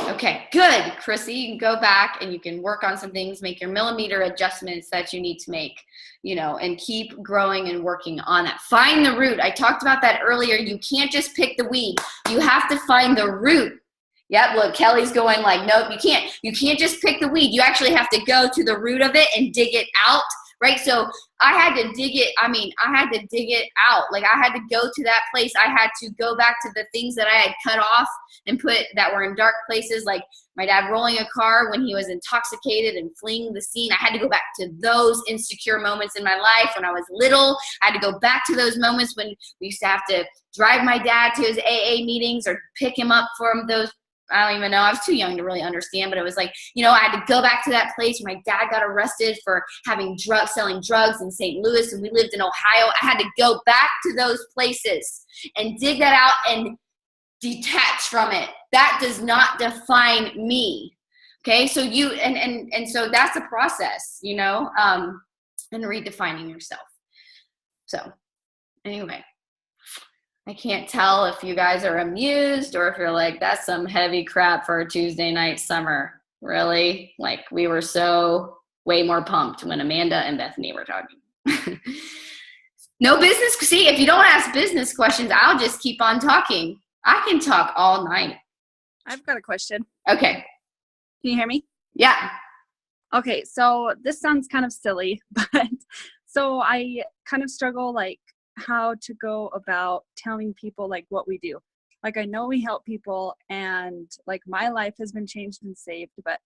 Okay, good, Chrissy. You can go back and you can work on some things, make your millimeter adjustments that you need to make, and keep growing and working on that. Find the root. I talked about that earlier. You can't just pick the weed. You have to find the root. Yep, look, Kelly's going like, nope, you can't. You can't just pick the weed. You actually have to go to the root of it and dig it out. Right. So I had to dig it. I had to dig it out. Like I had to go to that place. I had to go back to the things that I had cut off and put that were in dark places. Like my dad rolling a car when he was intoxicated and fleeing the scene. I had to go back to those insecure moments in my life when I was little. I had to go back to those moments when we used to have to drive my dad to his AA meetings or pick him up from those. I don't even know. I was too young to really understand, but it was like, I had to go back to that place where my dad got arrested for selling drugs in St. Louis, and we lived in Ohio. I had to go back to those places and dig that out and detach from it. That does not define me. Okay. So and so that's a process, and redefining yourself. So anyway. I can't tell if you guys are amused or if you're like, that's some heavy crap for a Tuesday night summer. Really? Like we were so way more pumped when Amanda and Bethany were talking. No business. See, if you don't ask business questions, I'll just keep on talking. I can talk all night. I've got a question. Okay. Can you hear me? Yeah. Okay. So this sounds kind of silly, but so I kind of struggle like how to go about telling people like what we do. Like I know we help people and like my life has been changed and saved, but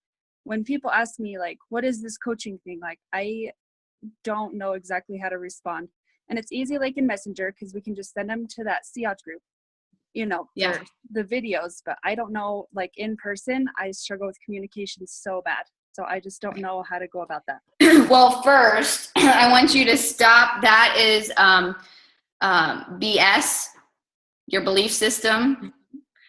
when people ask me like what is this coaching thing, like I don't know exactly how to respond. And it's easy like in Messenger because we can just send them to that SEOT group, for the videos, but I don't know, like in person I struggle with communication so bad. So I just don't know how to go about that. Well, first I want you to stop. That is BS, your belief system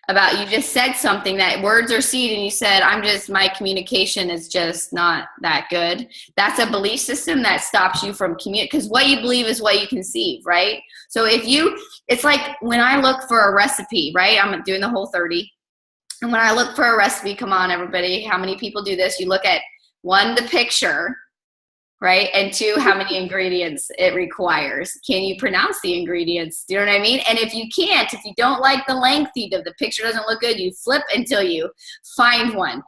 about, you just said something that words are seed and you said, my communication is just not that good. That's a belief system that stops you from because what you believe is what you conceive, right? So it's like when I look for a recipe, right? I'm doing the Whole30. And when I look for a recipe, come on everybody, how many people do this? You look at 1, the picture, right? And 2, how many ingredients it requires. Can you pronounce the ingredients? Do you know what I mean? And if you can't, if you don't like the length, the picture doesn't look good, you flip until you find one,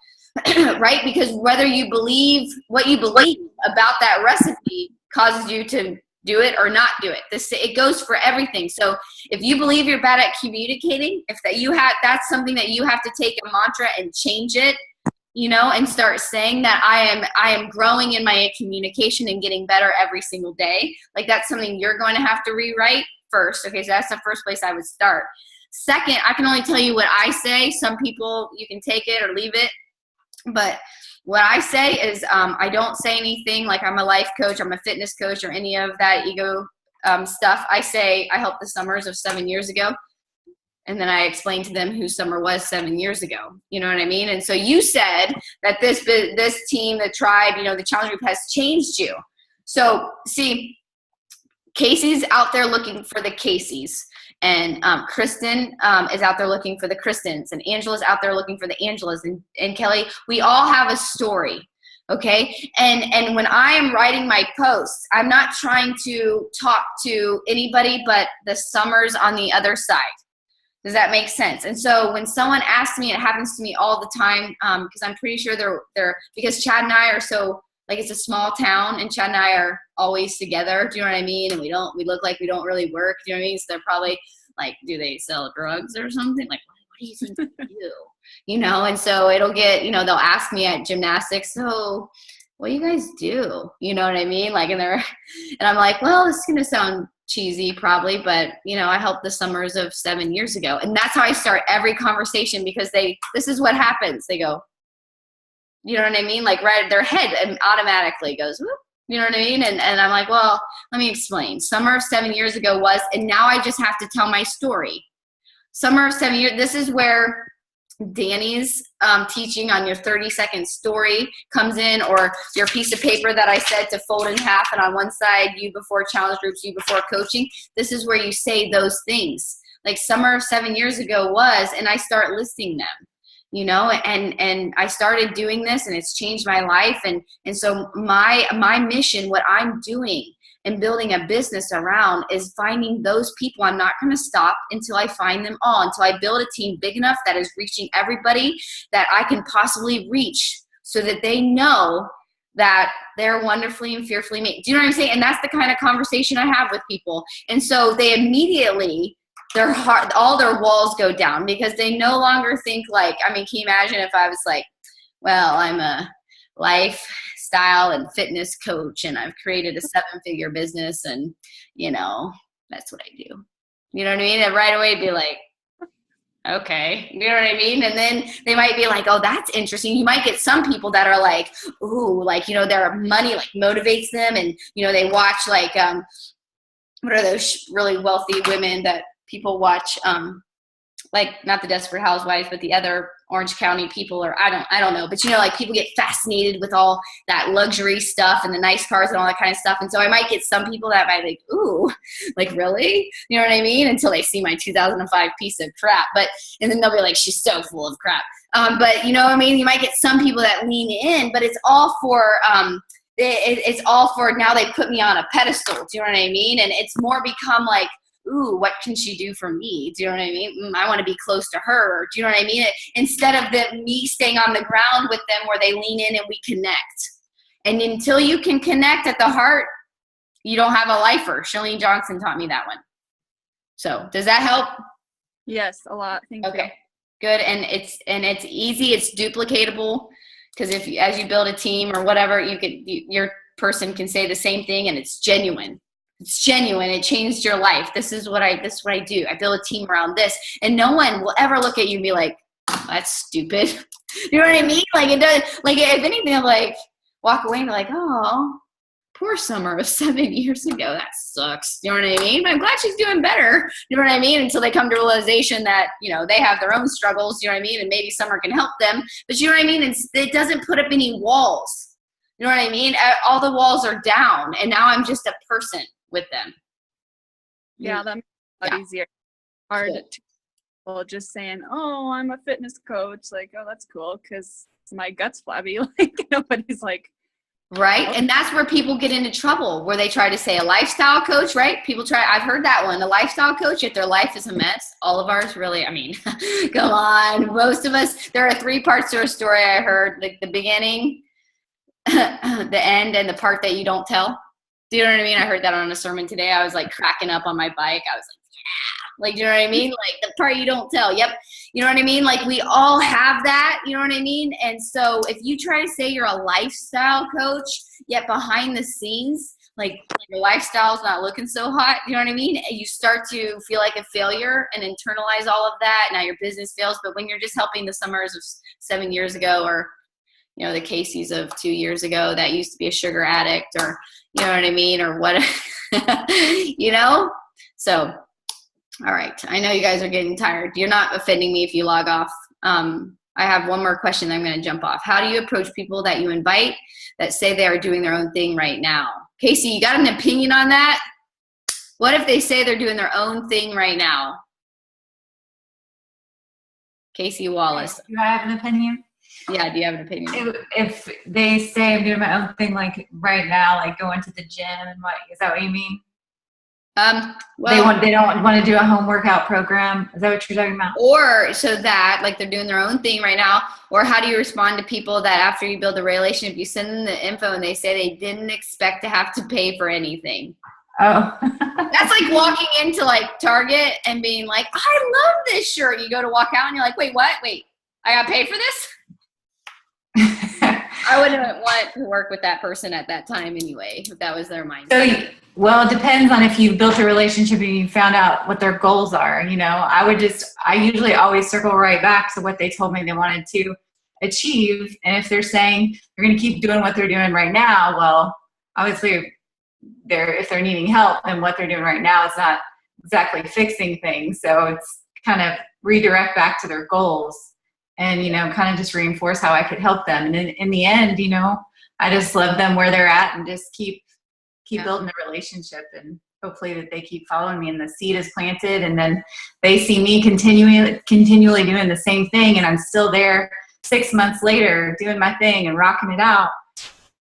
right? Because whether you believe what you believe about that recipe causes you to do it or not do it. It goes for everything. So if you believe you're bad at communicating, that's something that you have to take a mantra and change it, and start saying that I am growing in my communication and getting better every single day. Like that's something you're going to have to rewrite first. Okay, so that's the first place I would start. Second, I can only tell you what I say. Some people, you can take it or leave it. But what I say is I don't say anything like I'm a life coach, I'm a fitness coach, or any of that ego stuff, I say I helped the summers of 7 years ago. And then I explained to them who Summer was 7 years ago. You know what I mean? And so you said that this team, the tribe, the challenge group has changed you. So see, Casey's out there looking for the Caseys. And Kristen is out there looking for the Kristens. And Angela's out there looking for the Angelas. And Kelly, we all have a story. Okay. And when I am writing my posts, I'm not trying to talk to anybody but the Summers on the other side. Does that make sense? And so when someone asks me, it happens to me all the time, because I'm pretty sure they're because Chad and I are so, like, it's a small town and Chad and I are always together. Do you know what I mean? And we look like we don't really work. Do you know what I mean? So they're probably like, do they sell drugs or something? Like, what do you think they do? And so it'll get, they'll ask me at gymnastics, so what do you guys do? You know what I mean? Like, and I'm like, well, it's going to sound cheesy probably, but I helped the Summers of 7 years ago. And that's how I start every conversation, because this is what happens. They go, you know what I mean? Like, right, their head automatically goes, whoop, you know what I mean? And I'm like, well, let me explain. Summer of 7 years ago was, and now I just have to tell my story. Summer of 7 years, this is where Danny's teaching on your 30-second story comes in, or your piece of paper that I said to fold in half, and on one side, you before challenge groups, you before coaching. This is where you say those things. Like Summer of 7 years ago was, and I start listing them, and I started doing this, and it's changed my life. And so my mission, what I'm doing and building a business around, is finding those people. I'm not going to stop until I find them all, until I build a team big enough that is reaching everybody that I can possibly reach, so that they know that they're wonderfully and fearfully made. Do you know what I'm saying? And that's the kind of conversation I have with people. And so they immediately, all their walls go down, because they no longer think like, I mean, can you imagine if I was like, well, I'm a lifestyle and fitness coach, and I've created a 7-figure business, and that's what I do. You know what I mean? And right away be like, okay, you know what I mean? And then they might be like, oh, that's interesting. You might get some people that are like, ooh, like, their money like motivates them, and they watch like what are those really wealthy women that people watch, like not the Desperate Housewives, but the other Orange County people, or I don't know, but like people get fascinated with all that luxury stuff and the nice cars and all that kind of stuff. And so I might get some people that might be like, ooh, like really? You know what I mean? Until they see my 2005 piece of crap. And then they'll be like, she's so full of crap. But you know what I mean? You might get some people that lean in, but it's all for, it's all for, now they put me on a pedestal. Do you know what I mean? And it's more become like, ooh, what can she do for me? Do you know what I mean? I want to be close to her. Do you know what I mean? Instead of me staying on the ground with them, where they lean in and we connect. And until you can connect at the heart, you don't have a lifer. Shalene Johnson taught me that one. So does that help? Yes, a lot. Thank you. Okay, good. And it's easy. It's duplicatable, because as you build a team or whatever, your person can say the same thing, and it's genuine. It's genuine. It changed your life. This is what I do. I build a team around this, and no one will ever look at you and be like, oh, that's stupid. You know what I mean? Like, it does. Like, if anything, they'll like walk away and be like, oh, poor Summer of 7 years ago. That sucks. You know what I mean? But I'm glad she's doing better. You know what I mean? Until they come to realization that, they have their own struggles. You know what I mean? And maybe Summer can help them. But you know what I mean? It doesn't put up any walls. You know what I mean? All the walls are down, and now I'm just a person with them. Yeah, that makes it a lot easier. Hard to people just saying, oh, I'm a fitness coach. Like, oh, that's cool, because my gut's flabby. Like, nobody's like, right. And that's where people get into trouble, where they try to say a lifestyle coach, right? I've heard that one, a lifestyle coach, if their life is a mess. All of ours really, I mean, come on. Most of us, there are 3 parts to a story I heard, like the beginning, the end, and the part that you don't tell. Do you know what I mean? I heard that on a sermon today. I was like cracking up on my bike. I was like, yeah. Like, do you know what I mean? Like, the part you don't tell. Yep. You know what I mean? Like, we all have that. You know what I mean? And so if you try to say you're a lifestyle coach, yet behind the scenes, like your lifestyle's not looking so hot, you know what I mean? And you start to feel like a failure and internalize all of that. Now your business fails. But when you're just helping the Summers of 7 years ago, or you know, the Casey's of 2 years ago that used to be a sugar addict, or, you know what I mean? Or what, you know? So, all right. I know you guys are getting tired. You're not offending me if you log off. I have one more question that I'm going to jump off. How do you approach people that you invite that say they are doing their own thing right now? Casey, you got an opinion on that? What if they say they're doing their own thing right now? Casey Wallace. Do I have an opinion? Yeah, do you have an opinion? If they say I'm doing my own thing, like right now, like going to the gym and what, is that what you mean? Well, they don't want to do a home workout program. Is that what you're talking about? Or so that, like, they're doing their own thing right now. Or how do you respond to people that after you build a relationship, you send them the info and they say they didn't expect to have to pay for anything? Oh. That's like walking into like Target and being like, I love this shirt. You go to walk out and you're like, wait, what? Wait, I got paid for this? I wouldn't want to work with that person at that time anyway, if that was their mindset. So, well, it depends on if you've built a relationship and you found out what their goals are. You know, I usually always circle right back to what they told me they wanted to achieve. And if they're saying they're going to keep doing what they're doing right now, well, obviously if they're needing help, and what they're doing right now is not exactly fixing things. So it's kind of redirect back to their goals and, you know, kind of just reinforce how I could help them. And in the end, you know, I just love them where they're at and just keep building a relationship, and hopefully that they keep following me and the seed is planted, and then they see me continually doing the same thing, and I'm still there 6 months later doing my thing and rocking it out.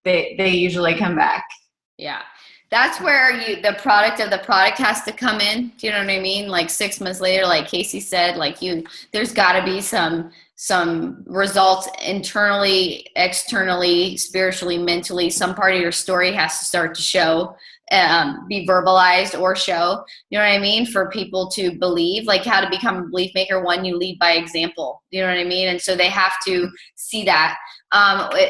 They usually come back. Yeah. That's where the product of the product has to come in. Do you know what I mean? Like 6 months later, like Casey said, like there's got to be some results internally, externally, spiritually, mentally. Some part of your story has to start to show, be verbalized or show. You know what I mean? For people to believe, like how to become a belief maker. One, you lead by example. You know what I mean? And so they have to see that.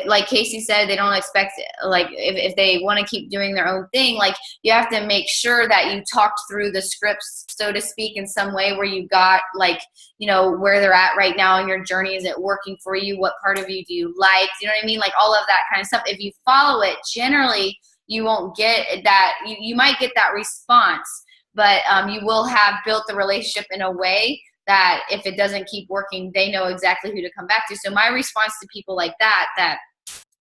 Like Casey said, they don't expect, like, if they want to keep doing their own thing, like you have to make sure that you talked through the scripts, so to speak, in some way where you got, like, you know, where they're at right now in your journey. Is it working for you? What part of you do you like? You know what I mean? Like all of that kind of stuff. If you follow it, generally you won't get that. You might get that response, but you will have built the relationship in a way that if it doesn't keep working, they know exactly who to come back to. So my response to people like that,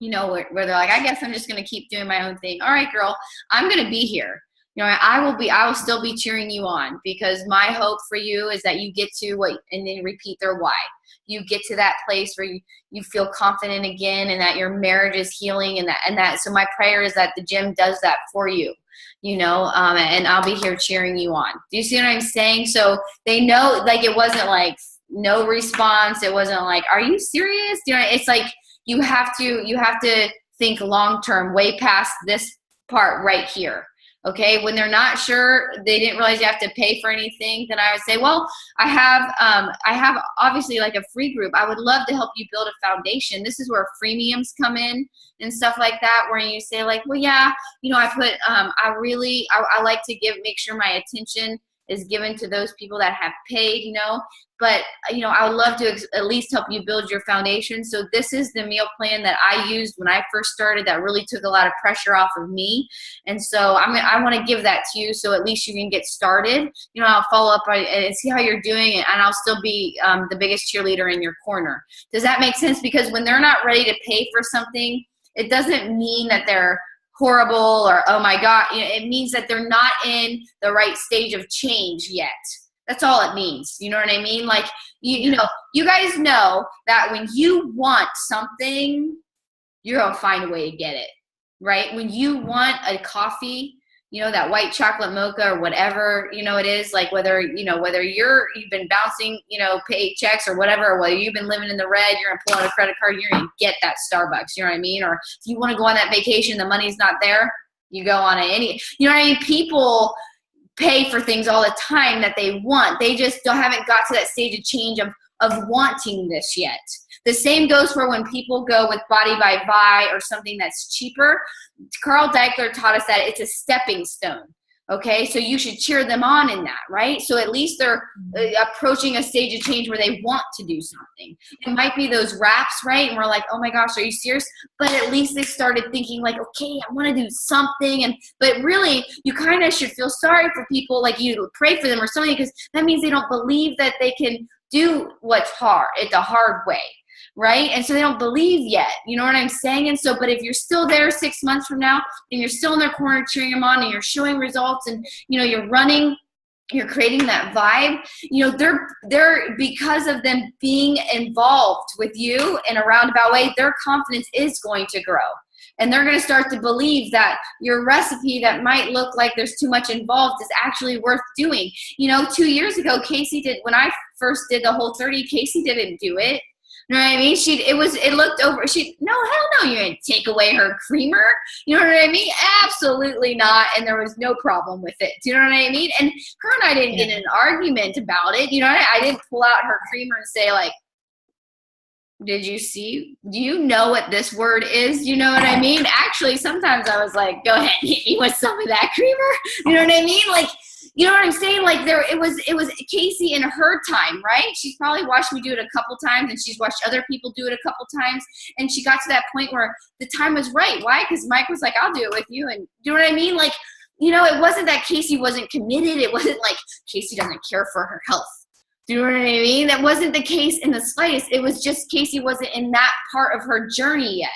you know, where they're like, I guess I'm just going to keep doing my own thing. All right, girl, I'm going to be here. You know, I will still be cheering you on, because my hope for you is that you get to and then repeat their why. You get to that place where you feel confident again, and that your marriage is healing, and that. So my prayer is that the gym does that for you. You know, and I'll be here cheering you on. Do you see what I'm saying? So they know, like, it wasn't like no response. It wasn't like, are you serious? You know, it's like you have to think long term, way past this part right here. Okay, when they're not sure, they didn't realize you have to pay for anything, then I would say, well, I have obviously like a free group. I would love to help you build a foundation. This is where freemiums come in and stuff like that, where you say like, well, yeah, you know, I put, I like to make sure my attention is given to those people that have paid, you know, but, you know, I would love to at least help you build your foundation. So this is the meal plan that I used when I first started that really took a lot of pressure off of me. And so I want to give that to you, so at least you can get started. You know, I'll follow up and see how you're doing, and I'll still be the biggest cheerleader in your corner. Does that make sense? Because when they're not ready to pay for something, it doesn't mean that they're horrible or, oh my God, you know, it means that they're not in the right stage of change yet. That's all it means. You know what I mean? Like, you know, you guys know that when you want something, you're going to find a way to get it, right? When you want a coffee, you know, that white chocolate mocha or whatever, you know, it is, like whether you've been bouncing, you know, paychecks or whatever, or whether you've been living in the red, you're going to pull out a credit card, you're going to get that Starbucks, you know what I mean? Or if you want to go on that vacation, the money's not there, you go on you know what I mean? People pay for things all the time that they want. They just haven't got to that stage of change of wanting this yet. The same goes for when people go with Body by Vi or something that's cheaper. Carl Deichler taught us that it's a stepping stone. Okay, so you should cheer them on in that, right? So at least they're approaching a stage of change where they want to do something. It might be those raps, right? And we're like, oh my gosh, are you serious? But at least they started thinking like, okay, I want to do something. But really, you kind of should feel sorry for people, like you pray for them or something, because that means they don't believe that they can do what's hard, the hard way. Right? And so they don't believe yet. You know what I'm saying? And so, but if you're still there 6 months from now and you're still in their corner cheering them on and you're showing results and, you know, you're running, you're creating that vibe, you know, they're because of them being involved with you in a roundabout way, their confidence is going to grow. And they're going to start to believe that your recipe that might look like there's too much involved is actually worth doing. You know, 2 years ago, Casey did, when I first did the Whole30, Casey didn't do it. You know what I mean? It looked over, no, hell no, you're going to take away her creamer. You know what I mean? Absolutely not. And there was no problem with it. Do you know what I mean? And her and I didn't get in an argument about it. You know, I didn't pull out her creamer and say like, do you know what this word is? You know what I mean? Actually, sometimes I was like, go ahead, hit me with some of that creamer. You know what I mean? Like, you know what I'm saying? Like it was Casey in her time, right? She's probably watched me do it a couple times and she's watched other people do it a couple times. And she got to that point where the time was right. Why? Because Mike was like, I'll do it with you. And do you know what I mean? Like, you know, it wasn't that Casey wasn't committed. It wasn't like Casey doesn't care for her health. Do you know what I mean? That wasn't the case in the slightest. It was just Casey wasn't in that part of her journey yet.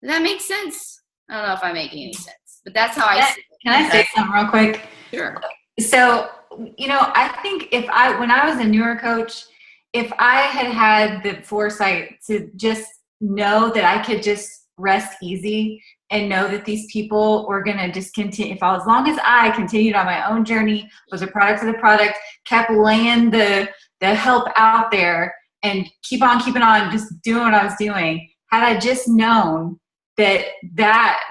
Does that make sense? I don't know if I'm making any sense, but that's how I see it. Can I say something real quick? Sure. So, you know, I think when I was a newer coach, if I had the foresight to just know that I could just rest easy and know that these people were going to just continue, as long as I continued on my own journey, was a product of the product, kept laying the help out there and keep on keeping on, just doing what I was doing, had I just known that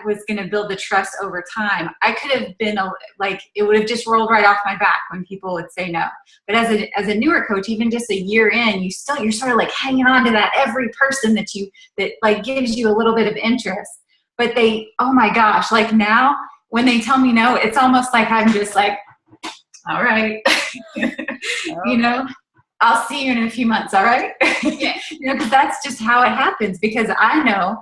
was going to build the trust over time, I could have been it would have just rolled right off my back when people would say no. But as a newer coach, even just a year in, you're sort of like hanging on to that every person that like gives you a little bit of interest. But oh my gosh, like now when they tell me no, it's almost like I'm just like, all right, you know, I'll see you in a few months. All right. Yeah. You know, because that's just how it happens, because I know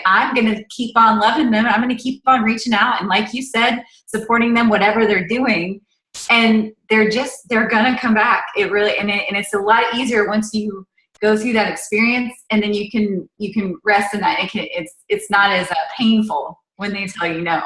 I'm going to keep on loving them. I'm going to keep on reaching out. And like you said, supporting them, whatever they're doing. And they're going to come back. It really, and it's a lot easier once you go through that experience, and then you can rest in that. It's not as painful when they tell you no.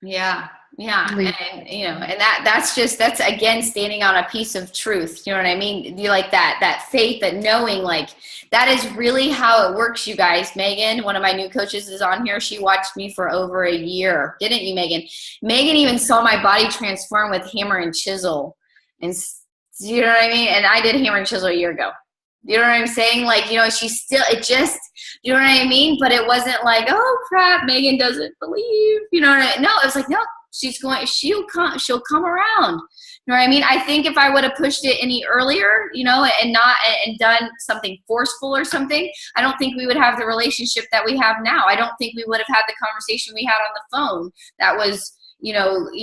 Yeah. Yeah. And, you know, and that's again, standing on a piece of truth. You know what I mean? You like that faith, that knowing, like that is really how it works, you guys. Megan, one of my new coaches, is on here. She watched me for over a year. Didn't you, Megan? Megan even saw my body transform with hammer and chisel. And you know what I mean? And I did hammer and chisel a year ago. You know what I'm saying? Like, you know, you know what I mean? But it wasn't like, oh crap, Megan doesn't believe, you know what I mean? No, it was like, no, she'll come around. You know what I mean? I think if I would have pushed it any earlier, you know, and done something forceful or something, I don't think we would have the relationship that we have now. I don't think we would have had the conversation we had on the phone that was, you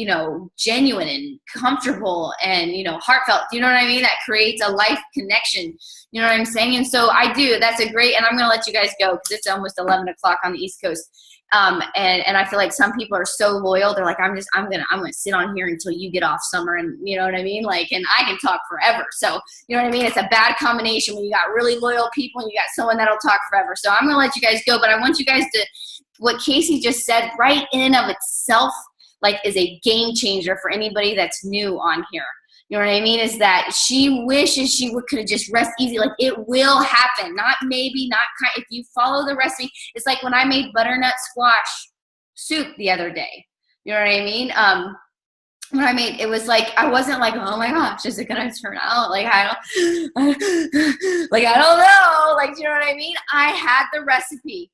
know, genuine and comfortable and, you know, heartfelt. You know what I mean? That creates a life connection. You know what I'm saying? And so I do. That's a great, and I'm going to let you guys go because it's almost 11 o'clock on the East Coast. And I feel like some people are so loyal. They're like, I'm going to sit on here until you get off, Summer. And you know what I mean? Like, and I can talk forever. So, you know what I mean? It's a bad combination when you got really loyal people and you got someone that'll talk forever. So I'm going to let you guys go, but I want you guys to, what Casey just said right in and of itself, like, is a game changer for anybody that's new on here. You know what I mean? Is that she wishes she could have just rest easy. Like, it will happen. Not maybe, not kind. If you follow the recipe, it's like when I made butternut squash soup the other day. You know what I mean? When I made, it was like, I wasn't like, oh my gosh, is it going to turn out? Like, I don't know. Like, you know what I mean? I had the recipe.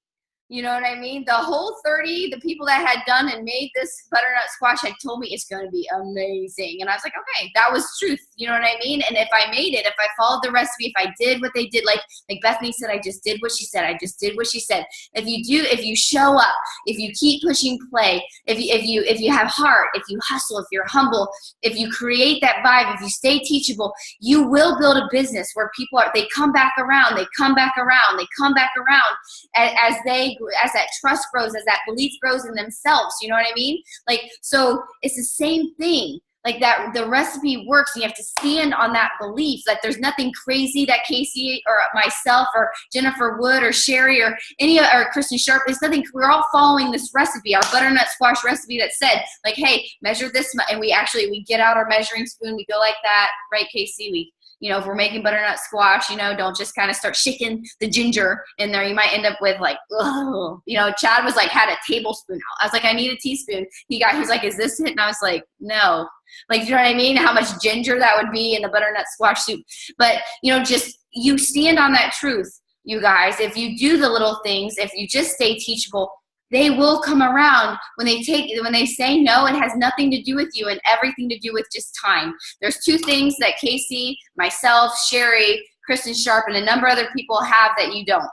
You know what I mean? The whole 30, the people that had done and made this butternut squash had told me it's going to be amazing. And I was like, okay, that was truth. You know what I mean? And if I made it, if I followed the recipe, if I did what they did, like Bethany said, I just did what she said. I just did what she said. If you show up, if you keep pushing play, if you have heart, if you hustle, if you're humble, if you create that vibe, if you stay teachable, you will build a business where people they come back around, they come back around, they come back around as that trust grows, as that belief grows in themselves. You know what I mean? Like, so it's the same thing. Like that, the recipe works, and you have to stand on that belief that there's nothing crazy that Casey or myself or Jennifer Wood or Sherry or or Kristen Sharp, there's nothing. We're all following this recipe, our butternut squash recipe that said, like, hey, measure this, and we get out our measuring spoon, we go like that, right, Casey? If we're making butternut squash, don't just kind of start shaking the ginger in there. You might end up with like, ugh. Chad was like, had a tablespoon out. I was like, I need a teaspoon. He's like, is this it? And I was like, no. Like, you know what I mean? How much ginger that would be in the butternut squash soup. But, just you stand on that truth, you guys. If you do the little things, if you just stay teachable, they will come around. When they say no, it has nothing to do with you and everything to do with just time. There's two things that Casey, myself, Sherry, Kristen Sharp, and a number of other people have that you don't.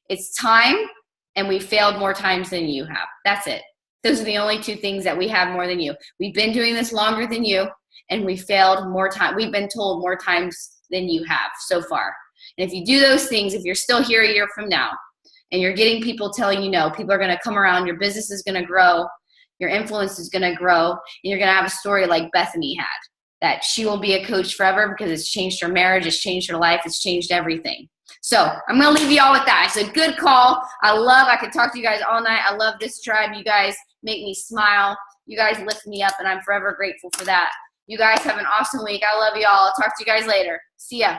It's time, and we failed more times than you have. That's it. Those are the only two things that we have more than you. We've been doing this longer than you, and we failed more time. We've been told more times than you have so far. And if you do those things, if you're still here a year from now, and you're getting people telling you no, people are going to come around, your business is going to grow, your influence is going to grow, and you're going to have a story like Bethany had, that she will be a coach forever because it's changed her marriage, it's changed her life, it's changed everything. So I'm going to leave you all with that. It's a good call. I could talk to you guys all night. I love this tribe. You guys make me smile. You guys lift me up, and I'm forever grateful for that. You guys have an awesome week. I love you all. I'll talk to you guys later. See ya.